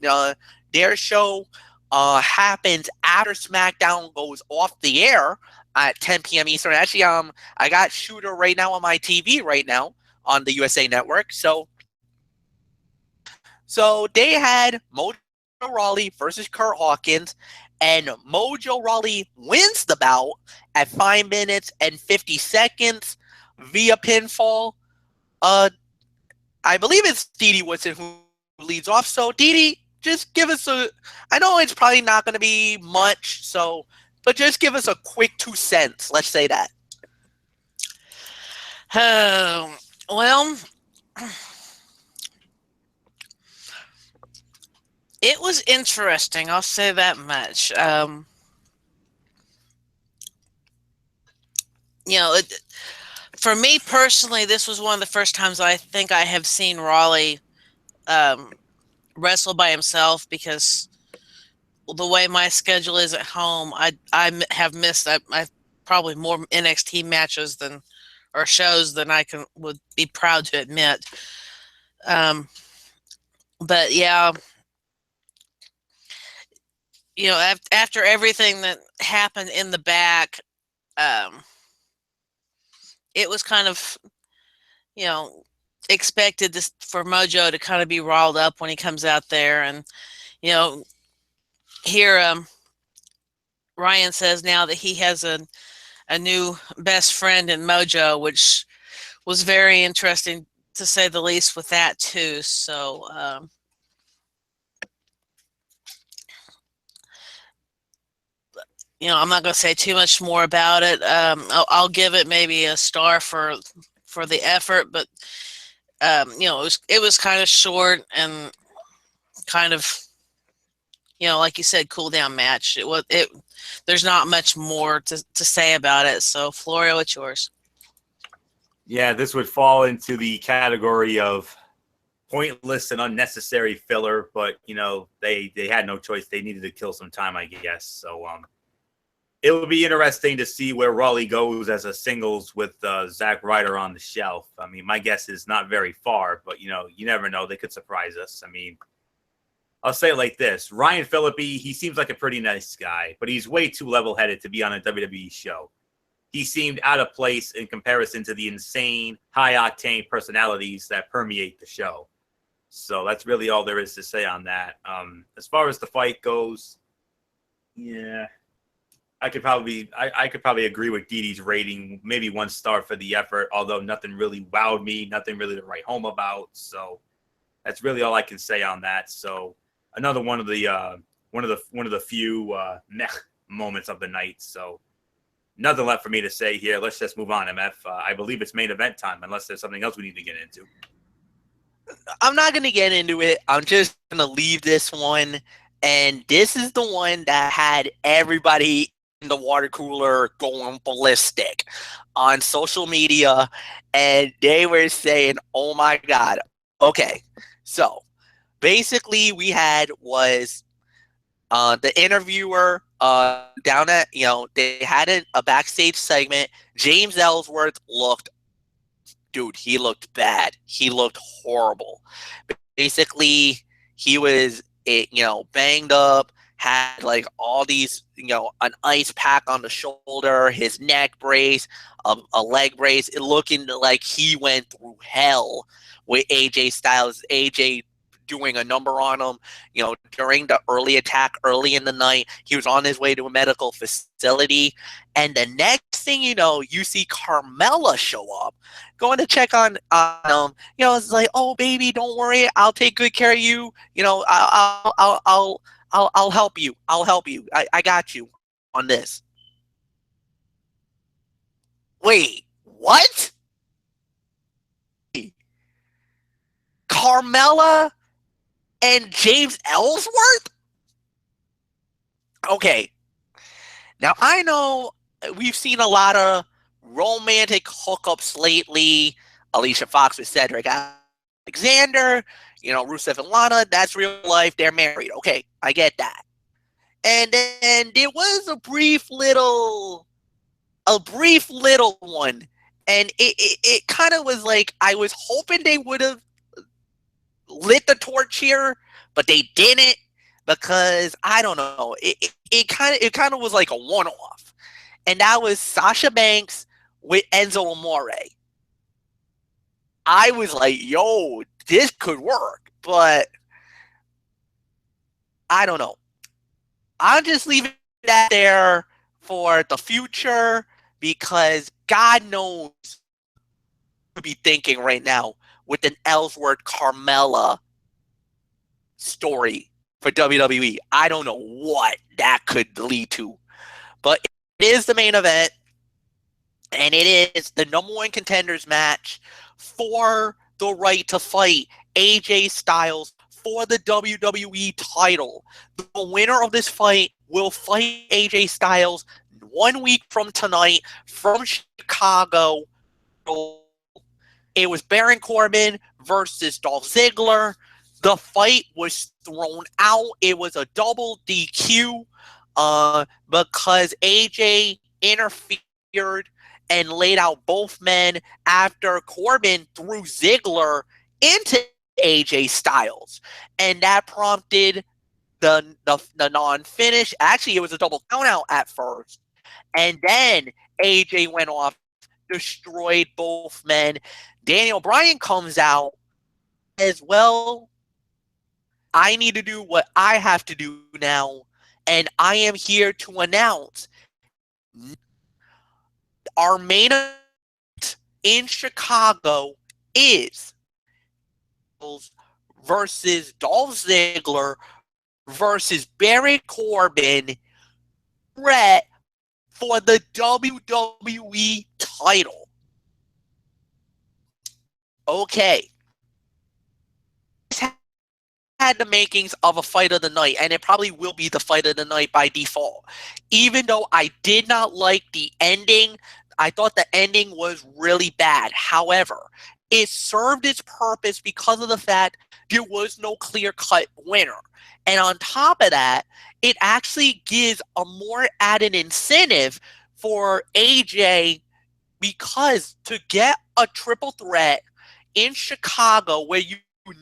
their show happens after SmackDown goes off the air at 10 p.m. Eastern. Actually, I got Shooter right now on my TV right now on the USA Network. So they had Mojo Rawley versus Kurt Hawkins, and Mojo Rawley wins the bout at 5 minutes and 50 seconds via pinfall. I believe it's Dee Woodson who leads off. So Dee, just give us I know it's probably not going to be much, but just give us a quick 2 cents. Let's say that. Well, it was interesting. I'll say that much. For me personally, this was one of the first times I think I have seen Rawley wrestle by himself, because the way my schedule is at home, I have missed I probably more NXT matches or shows than I would be proud to admit. But yeah, after everything that happened in the back, it was kind of, expected for Mojo to kind of be riled up when he comes out there. And, here Ryan says now that he has a new best friend in Mojo, which was very interesting to say the least with that too. So, I'm not going to say too much more about it. I'll give it maybe a star for the effort, but it was kind of short and kind of, like you said, cool down match. There's not much more to say about it. So Florio, it's yours. Yeah, this would fall into the category of pointless and unnecessary filler, but they had no choice. They needed to kill some time, I guess. So it will be interesting to see where Rawley goes as a singles with Zack Ryder on the shelf. I mean, my guess is not very far, but you never know. They could surprise us. I mean, I'll say it like this: Ryan Phillippe, he seems like a pretty nice guy, but he's way too level-headed to be on a WWE show. He seemed out of place in comparison to the insane, high-octane personalities that permeate the show. So that's really all there is to say on that. As far as the fight goes, yeah, I could probably agree with Didi's rating, maybe 1 star for the effort, although nothing really wowed me, nothing really to write home about. So that's really all I can say on that. So another one of the few meh moments of the night. So nothing left for me to say here. Let's just move on, MF. I believe it's main event time, unless there's something else we need to get into. I'm not going to get into it. I'm just going to leave this one. And this is the one that had everybody in the water cooler going ballistic on social media. And they were saying, oh my God. Okay. So basically we had was the interviewer down at, they had a backstage segment. James Ellsworth he looked bad. He looked horrible. Basically, he was, banged up, had like all these, an ice pack on the shoulder, his neck brace, a leg brace, looking like he went through hell with AJ Styles. AJ doing a number on him, during the early attack early in the night. He was on his way to a medical facility. And the next thing you know, you see Carmella show up, going to check on him. It's like, oh, baby, don't worry. I'll take good care of you. I'll help you. I'll help you. I got you on this. Wait, what? Carmella and James Ellsworth? Okay. Now, I know we've seen a lot of romantic hookups lately. Alicia Fox with Cedric Alexander, Rusev and Lana. That's real life. They're married. Okay, I get that. And then there was a brief little one And it kind of was like, I was hoping they would have lit the torch here, but they didn't, because I don't know. It kind of was like a one-off. And that was Sasha Banks with Enzo Amore. I was like, yo, this could work, but I don't know. I'll just leave it out there for the future, because God knows what be thinking right now with an Ellsworth Carmella story for WWE. I don't know what that could lead to, but it is the main event, and it is the number one contenders match for the right to fight AJ Styles for the WWE title. The winner of this fight will fight AJ Styles 1 week from tonight from Chicago. It was Baron Corbin versus Dolph Ziggler. The fight was thrown out. It was a double DQ because AJ interfered and laid out both men after Corbin threw Ziggler into AJ Styles. And that prompted the non-finish. Actually, it was a double countout at first. And then AJ went off, destroyed both men. Daniel Bryan comes out as well. I need to do what I have to do now, and I am here to announce our main event in Chicago is versus Dolph Ziggler versus Baron Corbin, threat for the WWE title. Okay. This had the makings of a fight of the night, and it probably will be the fight of the night by default. Even though I did not like the ending, I thought the ending was really bad. However, it served its purpose because of the fact there was no clear-cut winner. And on top of that, it actually gives a more added incentive for AJ, because to get a triple threat in Chicago, where you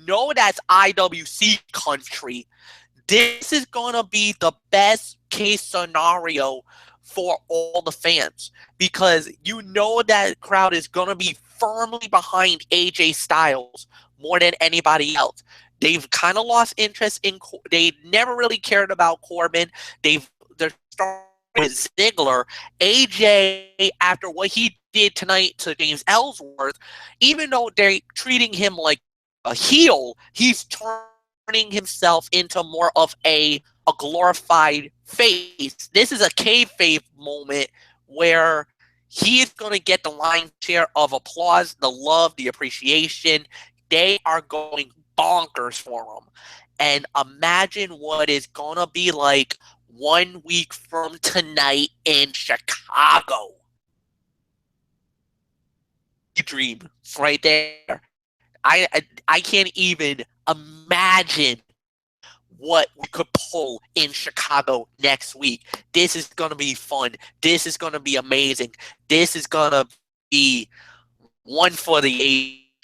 know that's IWC country, this is going to be the best case scenario for all the fans, because you know that crowd is going to be firmly behind AJ Styles more than anybody else. They've kind of lost interest in. They never really cared about Corbin. They're starting with Ziggler. AJ, after what he did tonight to James Ellsworth, even though they're treating him like a heel, he's turning himself into more of a glorified face. This is a kayfabe moment where he is going to get the lion's share of applause, the love, the appreciation. They are going bonkers for him. And imagine what it's going to be like 1 week from tonight in Chicago. Dream right there. I can't even imagine what we could pull in Chicago next week. This is going to be fun. This is going to be amazing. This is going to be one for the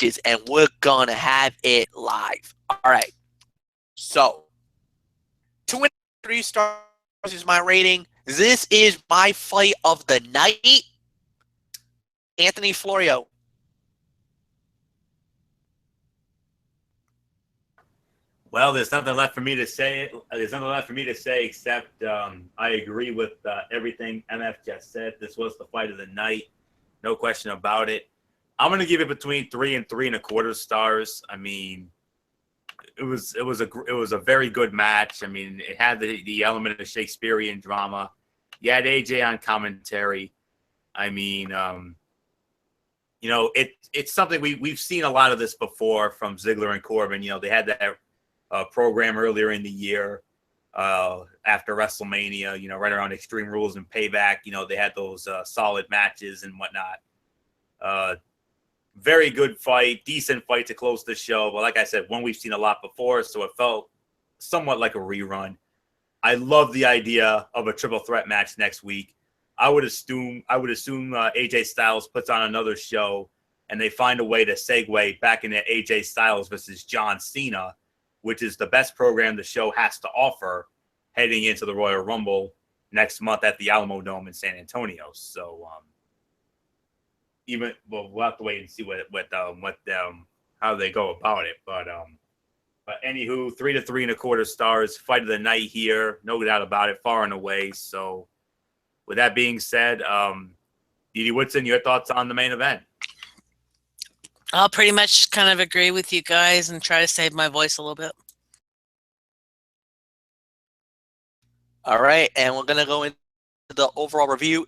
ages, and we're going to have it live. All right. So, 2.3 stars is my rating. This is my fight of the night. Anthony Florio. Well, there's nothing left for me to say. There's nothing left for me to say except I agree with everything MF just said. This was the fight of the night, no question about it. I'm going to give it between 3 and 3.25 stars. I mean, it was a very good match. I mean, it had the element of Shakespearean drama. You had AJ on commentary. I mean, you know, it's something we've seen a lot of this before from Ziggler and Corbin. You know, they had that program earlier in the year after WrestleMania, you know, right around Extreme Rules and Payback. You know, they had those solid matches and whatnot. Very good fight, decent fight to close the show. But like I said, one we've seen a lot before, so it felt somewhat like a rerun. I love the idea of a triple threat match next week. I would assume AJ Styles puts on another show, and they find a way to segue back into AJ Styles versus John Cena, which is the best program the show has to offer heading into the Royal Rumble next month at the Alamo Dome in San Antonio. So we'll have to wait and see how they go about it. But anywho, 3 to 3.25 stars, fight of the night here, no doubt about it, far and away. So with that being said, Didi Woodson, your thoughts on the main event? I'll pretty much kind of agree with you guys and try to save my voice a little bit. All right, and we're gonna go into the overall review.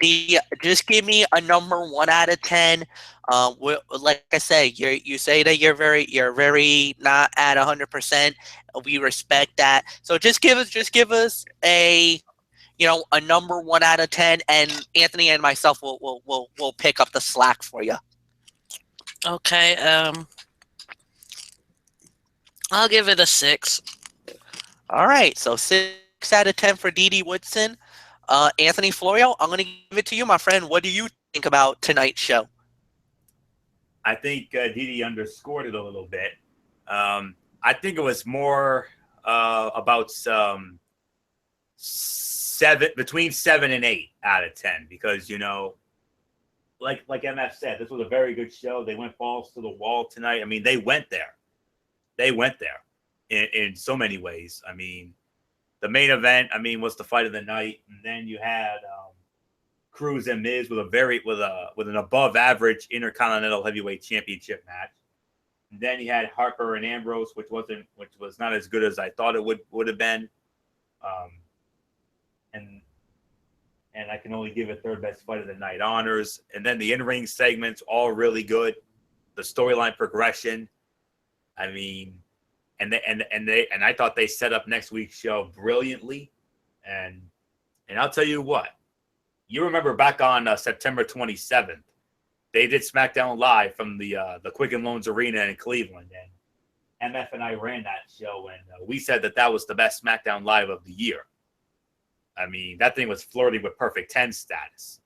D, just give me a number 1 out of 10. Like I say, you say that you're very not at 100%. We respect that. So just give us a number 1 out of 10, and Anthony and myself will pick up the slack for you. Okay. I'll give it a 6. All right, so 6 out of 10 for Didi Woodson. Anthony Florio, I'm going to give it to you, my friend. What do you think about tonight's show? I think Didi underscored it a little bit. I think it was more about between 7 and 8 out of 10, because like MF said, this was a very good show. They went balls to the wall tonight. I mean, they went there in so many ways. I mean, the main event, was the fight of the night, and then you had Cruz and Miz with an above average Intercontinental Heavyweight Championship match. And then you had Harper and Ambrose, which was not as good as I thought it would have been. And I can only give it third best fight of the night honors. And then the in-ring segments, all really good. The storyline progression, and I thought they set up next week's show brilliantly. And I'll tell you what, you remember back on September 27th, they did Smackdown Live from the Quicken Loans Arena in Cleveland, and MF and I ran that show, and we said that was the best Smackdown Live of the year. That thing was flirting with perfect 10 status,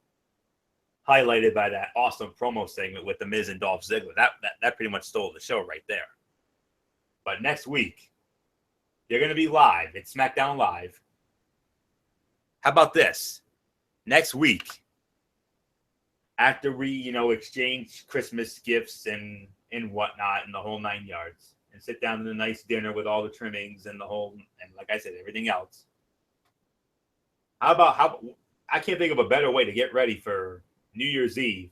highlighted by that awesome promo segment with The Miz and Dolph Ziggler. That pretty much stole the show right there. But next week, you're going to be live. It's Smackdown Live. How about this? Next week, after we, exchange Christmas gifts and whatnot and the whole 9 yards, and sit down in a nice dinner with all the trimmings and like I said, everything else. How I can't think of a better way to get ready for New Year's Eve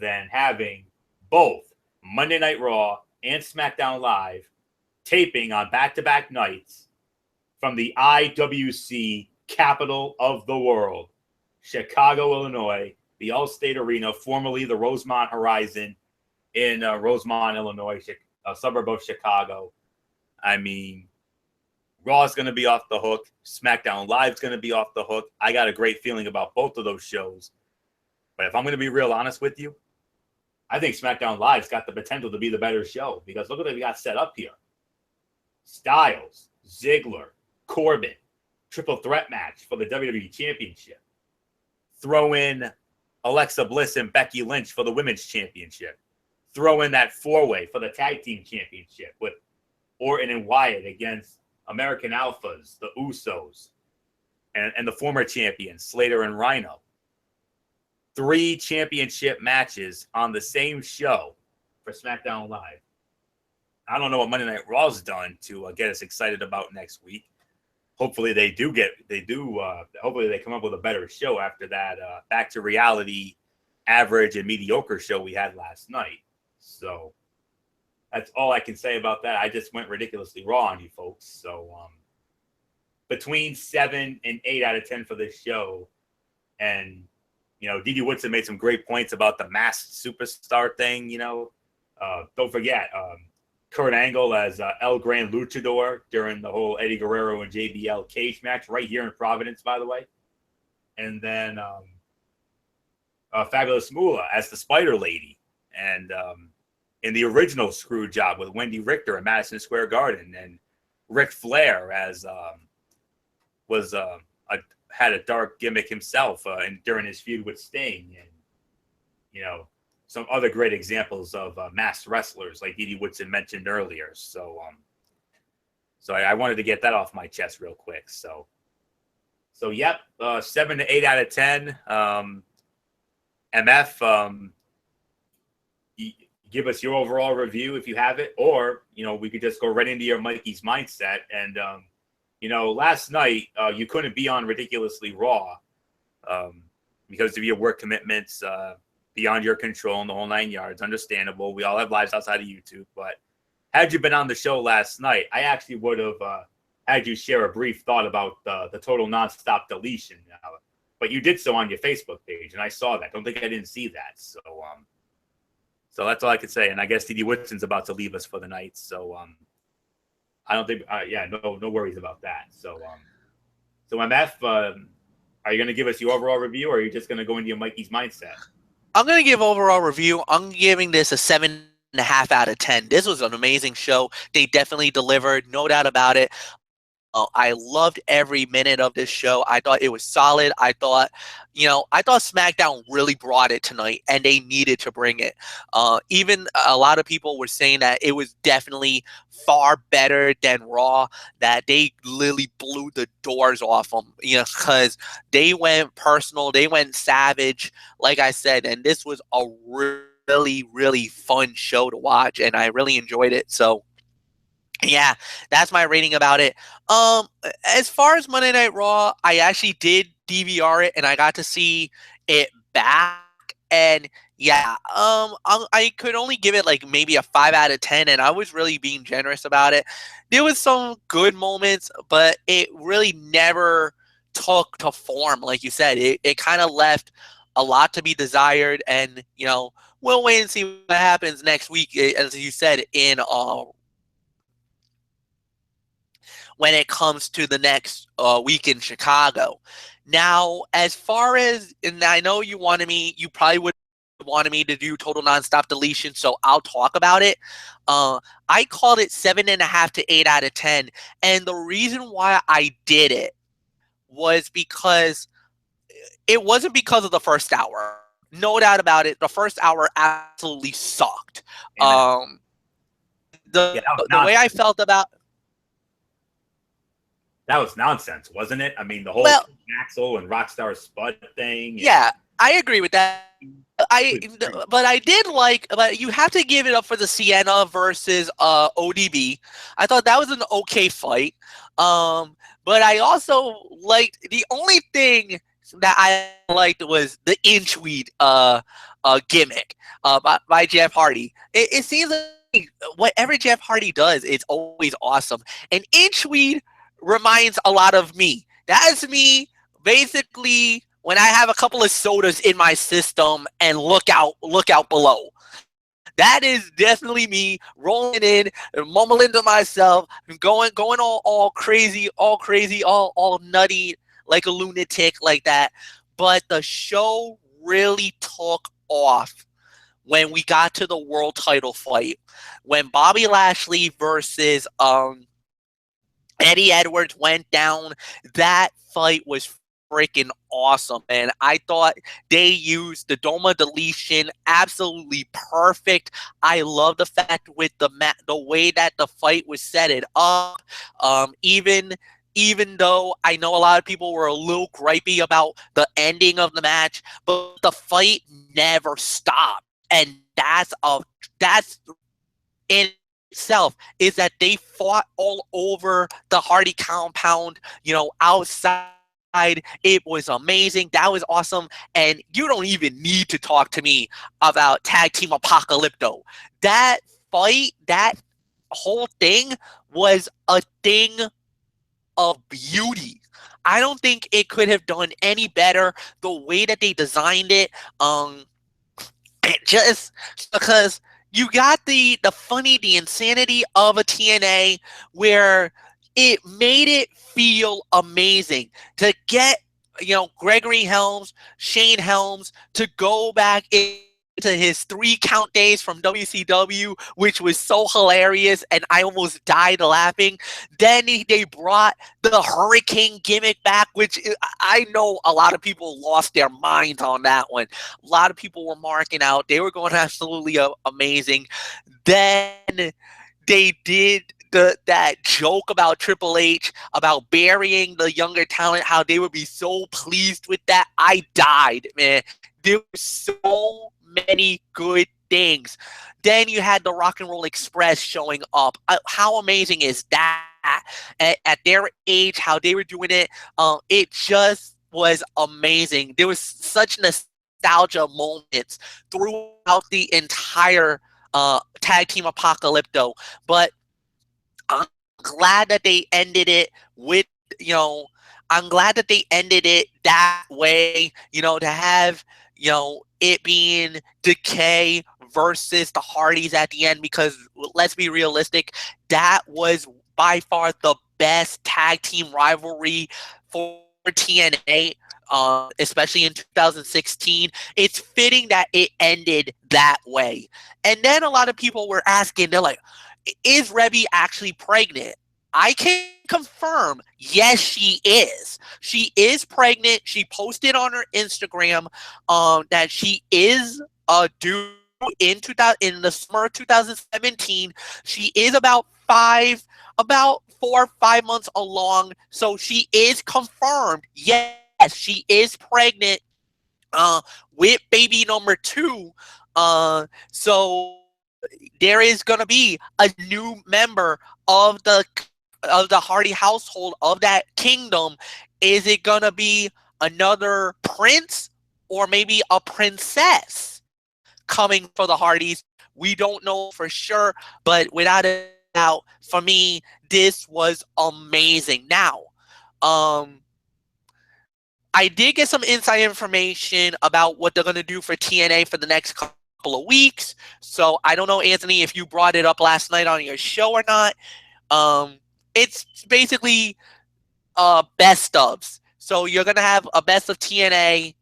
than having both Monday Night Raw and SmackDown Live taping on back-to-back nights from the IWC capital of the world, Chicago, Illinois, the Allstate Arena, formerly the Rosemont Horizon in Rosemont, Illinois, a suburb of Chicago. Raw is going to be off the hook. SmackDown Live is going to be off the hook. I got a great feeling about both of those shows. But if I'm going to be real honest with you, I think SmackDown Live's got the potential to be the better show, because look what we got set up here. Styles, Ziggler, Corbin, triple threat match for the WWE Championship. Throw in Alexa Bliss and Becky Lynch for the Women's Championship. Throw in that four-way for the Tag Team Championship with Orton and Wyatt against American Alphas, the Usos, and the former champions, Slater and Rhino. 3 championship matches on the same show for SmackDown Live. I don't know what Monday Night Raw's done to get us excited about next week. Hopefully hopefully they come up with a better show after that back to reality, average and mediocre show we had last night. So that's all I can say about that. I just went ridiculously raw on you folks. So between 7 and 8 out of 10 for this show. And, Didi Woodson made some great points about the masked superstar thing, Don't forget, Kurt Angle as El Gran Luchador during the whole Eddie Guerrero and JBL cage match right here in Providence, by the way. And then Fabulous Moolah as the Spider Lady. And in the original Screw Job with Wendy Richter in Madison Square Garden. And Ric Flair as was a had a dark gimmick himself and during his feud with Sting, and some other great examples of masked wrestlers like Didi Woodson mentioned earlier. So I wanted to get that off my chest real quick. So yep, 7 to 8 out of 10. MF, give us your overall review if you have it, or we could just go right into your Mikey's mindset. And last night you couldn't be on Ridiculously Raw because of your work commitments, beyond your control and the whole 9 yards. Understandable. We all have lives outside of YouTube, but had you been on the show last night, I actually would have had you share a brief thought about the total nonstop deletion. But you did so on your Facebook page, and I saw that. Don't think I didn't see that. So that's all I could say. And I guess Didi Woodson's about to leave us for the night. So I don't think, no worries about that. So MF, are you going to give us your overall review, or are you just going to go into your Mikey's mindset? I'm going to give overall review. I'm giving this a 7.5 out of 10. This was an amazing show. They definitely delivered, no doubt about it. I loved every minute of this show. I thought it was solid. I thought Smackdown really brought it tonight, and they needed to bring it. Even a lot of people were saying that it was definitely far better than Raw, that they literally blew the doors off them, because they went personal, they went savage, like I said, and this was a really, really fun show to watch, and I really enjoyed it. So yeah, that's my rating about it. As far as Monday Night Raw, I actually did DVR it, and I got to see it back. And yeah, I could only give it like maybe a 5 out of 10, and I was really being generous about it. There was some good moments, but it really never took to form, like you said. It kind of left a lot to be desired, and we'll wait and see what happens next week, as you said, in when it comes to the next week in Chicago. Now, as far as, and I know you probably would wanted me to do total nonstop deletion, so I'll talk about it. I called it 7.5 to 8 out of 10, and the reason why I did it was because it wasn't because of the first hour. No doubt about it. The first hour absolutely sucked. The way I felt about that was nonsense, wasn't it? I mean, the whole Axel and Rockstar Spud thing. Yeah, I agree with that. But you have to give it up for the Sienna versus ODB. I thought that was an okay fight. But I also liked, the only thing that I liked was the Inchweed gimmick by Jeff Hardy. It seems like whatever Jeff Hardy does, it's always awesome. And Inchweed reminds a lot of me. That is me basically when I have a couple of sodas in my system and look out below. That is definitely me rolling in and mumbling to myself and going all crazy, all nutty like a lunatic like that. But the show really took off when we got to the world title fight, when Bobby Lashley versus Eddie Edwards went down. That fight was freaking awesome, and I thought they used the Doma deletion absolutely perfect. I love the fact with the way that the fight was set it up. Even though I know a lot of people were a little gripey about the ending of the match, but the fight never stopped, and that's in itself is that they fought all over the Hardy compound, outside. It was amazing. That was awesome. And you don't even need to talk to me about Tag Team Apocalypto. That fight, that whole thing was a thing of beauty. I don't think it could have done any better. The way that they designed it, just because you got the funny, the insanity of a TNA where it made it feel amazing to get, Gregory Helms, Shane Helms to go back in to his 3 count days from WCW, which was so hilarious, and I almost died laughing. Then they brought the Hurricane gimmick back, which I know a lot of people lost their minds on that one. A lot of people were marking out. They were going absolutely amazing. Then they did that joke about Triple H about burying the younger talent, how they would be so pleased with that. I died, man. There were so many good things. Then you had the Rock and Roll Express showing up. How amazing is that? At their age, how they were doing it, it just was amazing. There was such nostalgia moments throughout the entire tag team Apocalypto, but I'm glad that they ended it with, I'm glad that they ended it that way, to have, it being Decay versus the Hardys at the end, because let's be realistic, that was by far the best tag team rivalry for TNA, especially in 2016. It's fitting that it ended that way. And then a lot of people were asking, they're like, is Rebby actually pregnant? I can confirm, yes, she is. She is pregnant. She posted on her Instagram that she is due in the summer of 2017. She is about 4 or 5 months along, so she is confirmed. Yes, she is pregnant with baby number 2. So there is going to be a new member of the Hardy household, of that kingdom. Is it going to be another prince or maybe a princess coming for the Hardys? We don't know for sure, but without a doubt, for me, this was amazing. Now, I did get some inside information about what they're going to do for TNA for the next couple of weeks. So I don't know, Anthony, if you brought it up last night on your show or not. It's basically best ofs. So you're going to have a best of TNA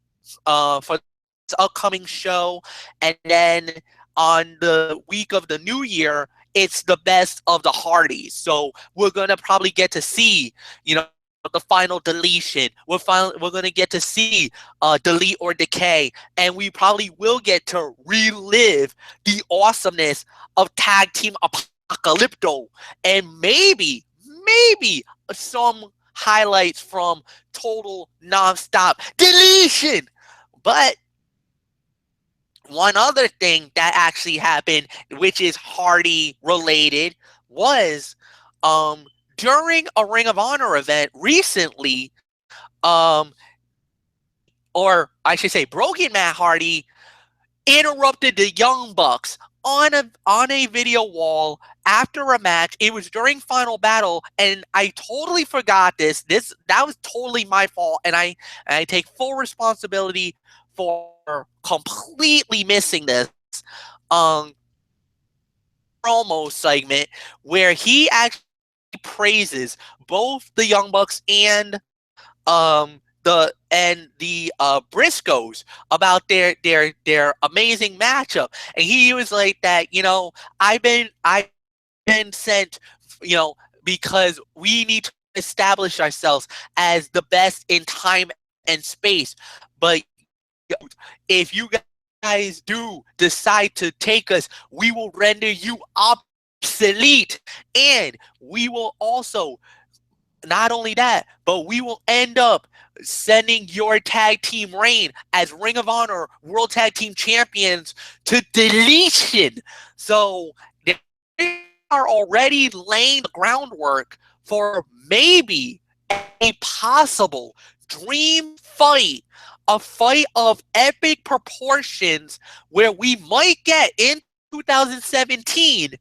for this upcoming show. And then on the week of the new year, it's the best of the Hardys. So we're going to probably get to see, the final deletion. We're going to get to see Delete or Decay. And we probably will get to relive the awesomeness of Tag Team Apocalypto. And maybe some highlights from Total Nonstop Deletion. But one other thing that actually happened, which is Hardy related, was during a Ring of Honor event recently, or I should say Broken Matt Hardy interrupted the Young Bucks on a video wall after a match. It was during Final Battle, and I totally forgot this. That was totally my fault, and I take full responsibility for completely missing this promo segment where he actually praises both the Young Bucks and the Briscoes about their amazing matchup. And he was like that, I've been sent, because we need to establish ourselves as the best in time and space. But if you guys do decide to take us, we will render you obsolete. And we will also, not only that, but we will end up sending your tag team reign as Ring of Honor World Tag Team Champions to deletion. So they are already laying the groundwork for maybe a possible dream fight, a fight of epic proportions where we might get in 2017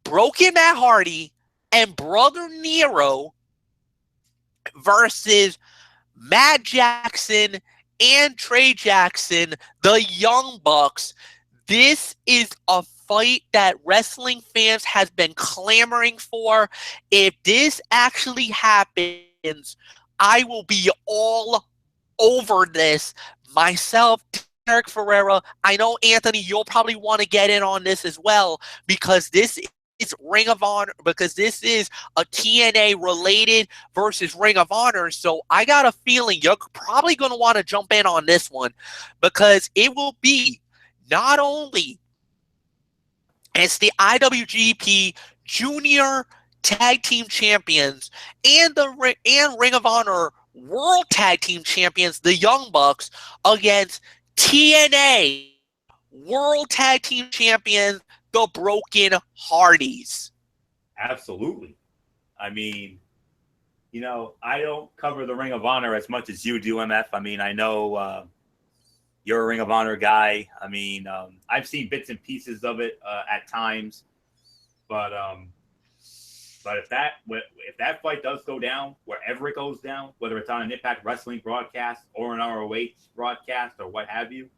Broken Matt Hardy and Brother Nero versus Matt Jackson and Trey Jackson, the Young Bucks. This is a fight that wrestling fans has been clamoring for. If this actually happens, I will be all over this myself, Eric Ferreira. I know, Anthony, you'll probably want to get in on this as well because this is Ring of Honor, because this is a TNA related versus Ring of Honor. So I got a feeling you're probably going to want to jump in on this one because it will be not only it's the IWGP Junior Tag Team Champions and Ring of Honor World Tag Team Champions, the Young Bucks, against TNA World Tag Team Champions, the Broken Hardys. Absolutely. I mean, I don't cover the Ring of Honor as much as you do, MF. I mean, I know you're a Ring of Honor guy. I mean, I've seen bits and pieces of it at times, but if that fight does go down, wherever it goes down, whether it's on an Impact Wrestling broadcast or an ROH broadcast or what have you,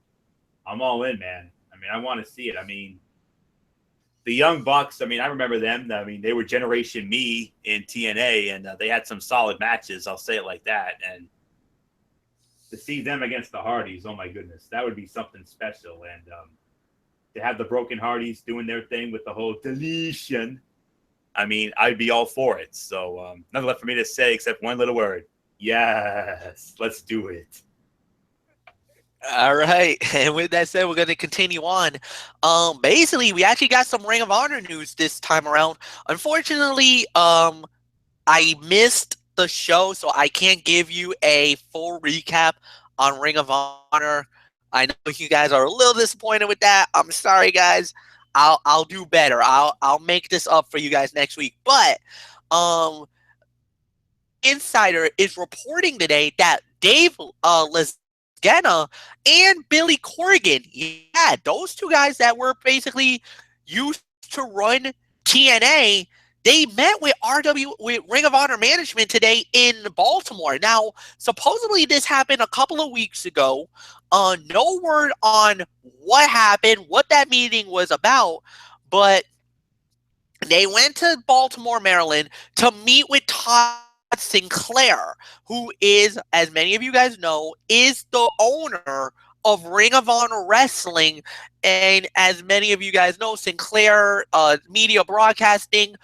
I'm all in, man. I mean, I want to see it. I mean, the Young Bucks, I mean, I remember them. I mean, they were Generation Me in TNA, and they had some solid matches. I'll say it like that. And to see them against the Hardys, oh my goodness, that would be something special. And to have the Broken Hardys doing their thing with the whole deletion, I mean, I'd be all for it. So nothing left for me to say except one little word. Yes, let's do it. All right. And with that said, we're going to continue on. Basically, we actually got some Ring of Honor news this time around. Unfortunately, I missed the show, so I can't give you a full recap on Ring of Honor. I know you guys are a little disappointed with that. I'm sorry, guys. I'll do better. I'll make this up for you guys next week. But Insider is reporting today that Dave Lascana and Billy Corgan, yeah, those two guys that were basically used to run TNA, they met with Ring of Honor management today in Baltimore. Now, supposedly this happened a couple of weeks ago. No word on what happened, what that meeting was about, but they went to Baltimore, Maryland to meet with Todd Sinclair, who is, as many of you guys know, is the owner of Ring of Honor Wrestling. And as many of you guys know, Sinclair Media Broadcasting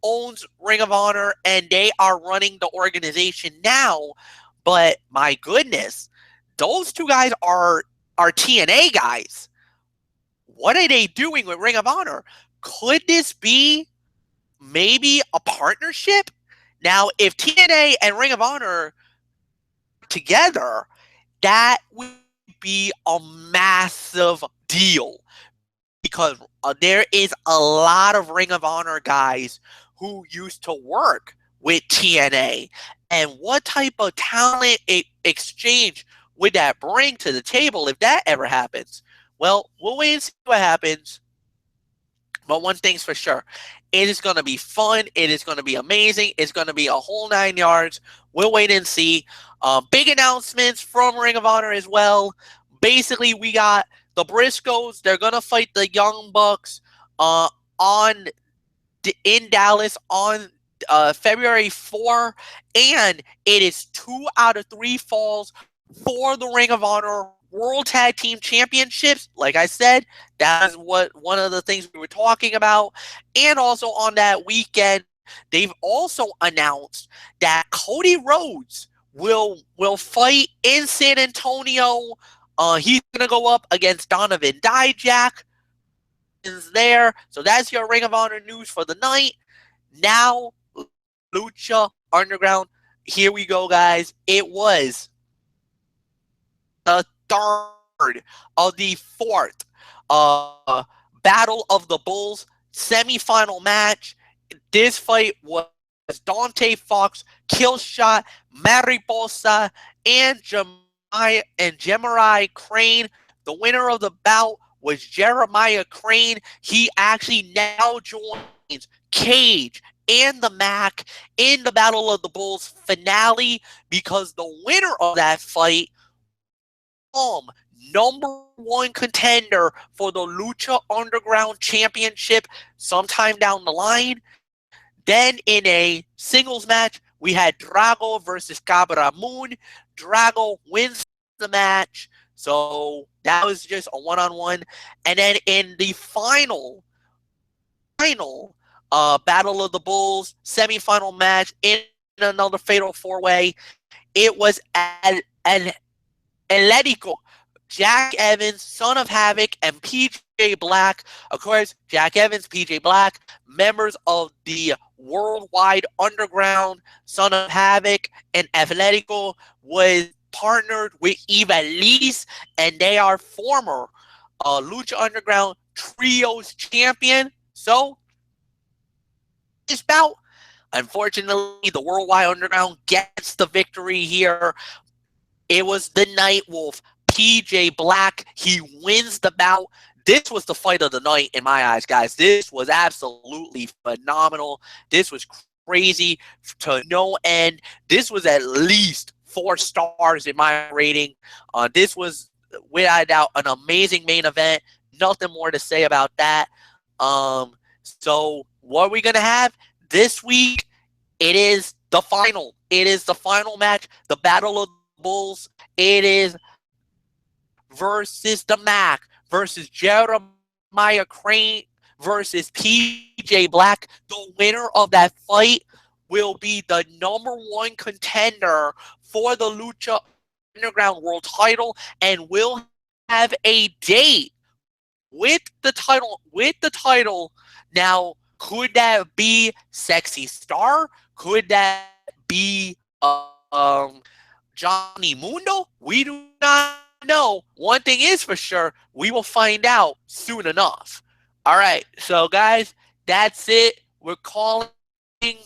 owns Ring of Honor, and they are running the organization now. But my goodness, those two guys are TNA guys. What are they doing with Ring of Honor? Could this be maybe a partnership? Now, if TNA and Ring of Honor together, that would be a massive deal because there is a lot of Ring of Honor guys who used to work with TNA. And what type of talent exchange would that bring to the table if that ever happens? Well, we'll wait and see what happens. But one thing's for sure. It is going to be fun. It is going to be amazing. It's going to be a whole 9 yards. We'll wait and see. Big announcements from Ring of Honor as well. Basically, we got the Briscoes. They're going to fight the Young Bucks in Dallas on February 4. And it is 2 out of 3 falls for the Ring of Honor World Tag Team Championships. Like I said, that is one of the things we were talking about. And also on that weekend, they've also announced that Cody Rhodes will fight in San Antonio. He's going to go up against Donovan Dijak. Is there. So that's your Ring of Honor news for the night. Now, Lucha Underground. Here we go, guys. It was the third of the fourth Battle of the Bulls semifinal match. This fight was Dante Fox, Killshot, Mariposa, and Jemirai Crane. The winner of the bout was Jeremiah Crane. He actually now joins Cage and the Mac in the Battle of the Bulls finale because the winner of that fight, number 1 contender for the Lucha Underground Championship sometime down the line. Then in a singles match, we had Drago versus Cabra Moon. Drago wins the match. So that was just a one-on-one. And then in the final Battle of the Bulls semifinal match in another fatal four-way, it was an Eletico, Jack Evans, Son of Havoc, and PJ Black. Of course, Jack Evans, PJ Black, members of the Worldwide Underground. Son of Havoc and Atletico was partnered with Ivalice, and they are former Lucha Underground Trios champion. So, this bout, unfortunately, the Worldwide Underground gets the victory here. It was the Nightwolf, PJ Black. He wins the bout. This was the fight of the night in my eyes, guys. This was absolutely phenomenal. This was crazy to no end. This was at least 4 stars in my rating. This was, without doubt, an amazing main event. Nothing more to say about that. So what are we going to have this week? It is the final. It is the final match, the Battle of Bulls. It is versus the Mac versus Jeremiah Crane versus PJ Black. The winner of that fight will be the #1 contender for the Lucha Underground World title and will have a date with the title. Now, could that be Sexy Star? Could that be Johnny Mundo? We do not know. One thing is for sure, we will find out soon enough. All right, so guys, that's it. We're calling. It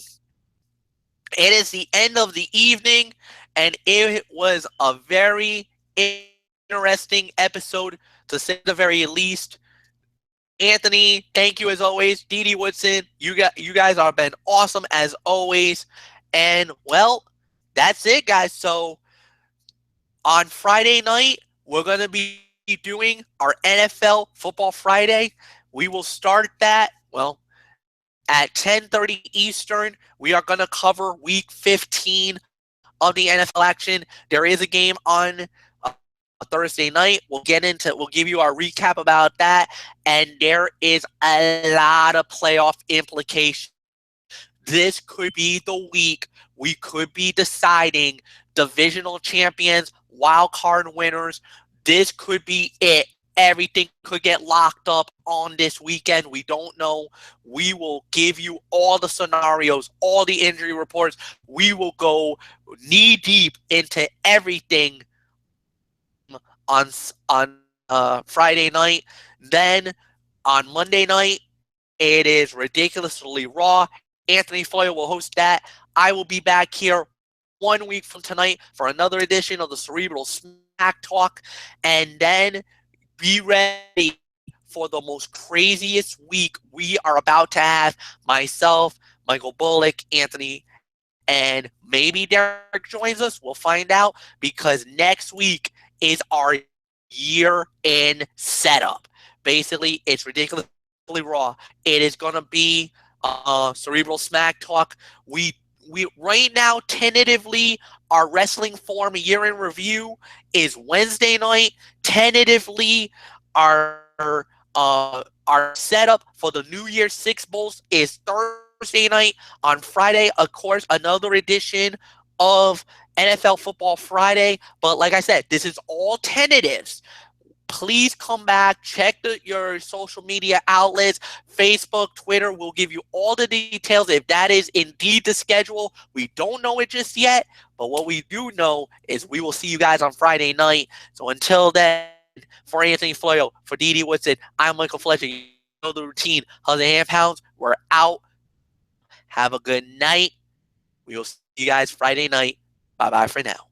is the end of the evening, and it was a very interesting episode, to say the very least. Anthony, thank you as always. Dee Woodson, you guys have been awesome as always. And, well, that's it, guys. So on Friday night, we're going to be doing our NFL Football Friday. We will start that, well, at 10:30 Eastern. We are going to cover Week 15 of the NFL action. There is a game on a Thursday night. We'll give you our recap about that. And there is a lot of playoff implications. This could be the week we could be deciding divisional champions, wild card winners. This could be it. Everything could get locked up on this weekend. We don't know. We will give you all the scenarios, all the injury reports. We will go knee deep into everything on Friday night. Then on Monday night, it is Ridiculously Raw. Anthony Foyle will host that. I will be back here 1 week from tonight for another edition of the Cerebral Smack Talk. And then be ready for the most craziest week we are about to have. Myself, Michael Bullock, Anthony, and maybe Derek joins us. We'll find out, because next week is our year-end setup. Basically, it's Ridiculously Raw. It is going to be Cerebral Smack Talk. We right now, tentatively, our Wrestling Forum year-end review is Wednesday night. Tentatively, our setup for the New Year's Six Bowls is Thursday night. On Friday, of course, another edition of NFL Football Friday. But like I said, this is all tentatives. Please come back, check your social media outlets, Facebook, Twitter. We'll give you all the details if that is indeed the schedule. We don't know it just yet, but what we do know is we will see you guys on Friday night. So until then, for Anthony Floyo, for Dee Woodson, I'm Michael Fletcher. You know the routine. How's the hand pounds? We're out. Have a good night. We will see you guys Friday night. Bye-bye for now.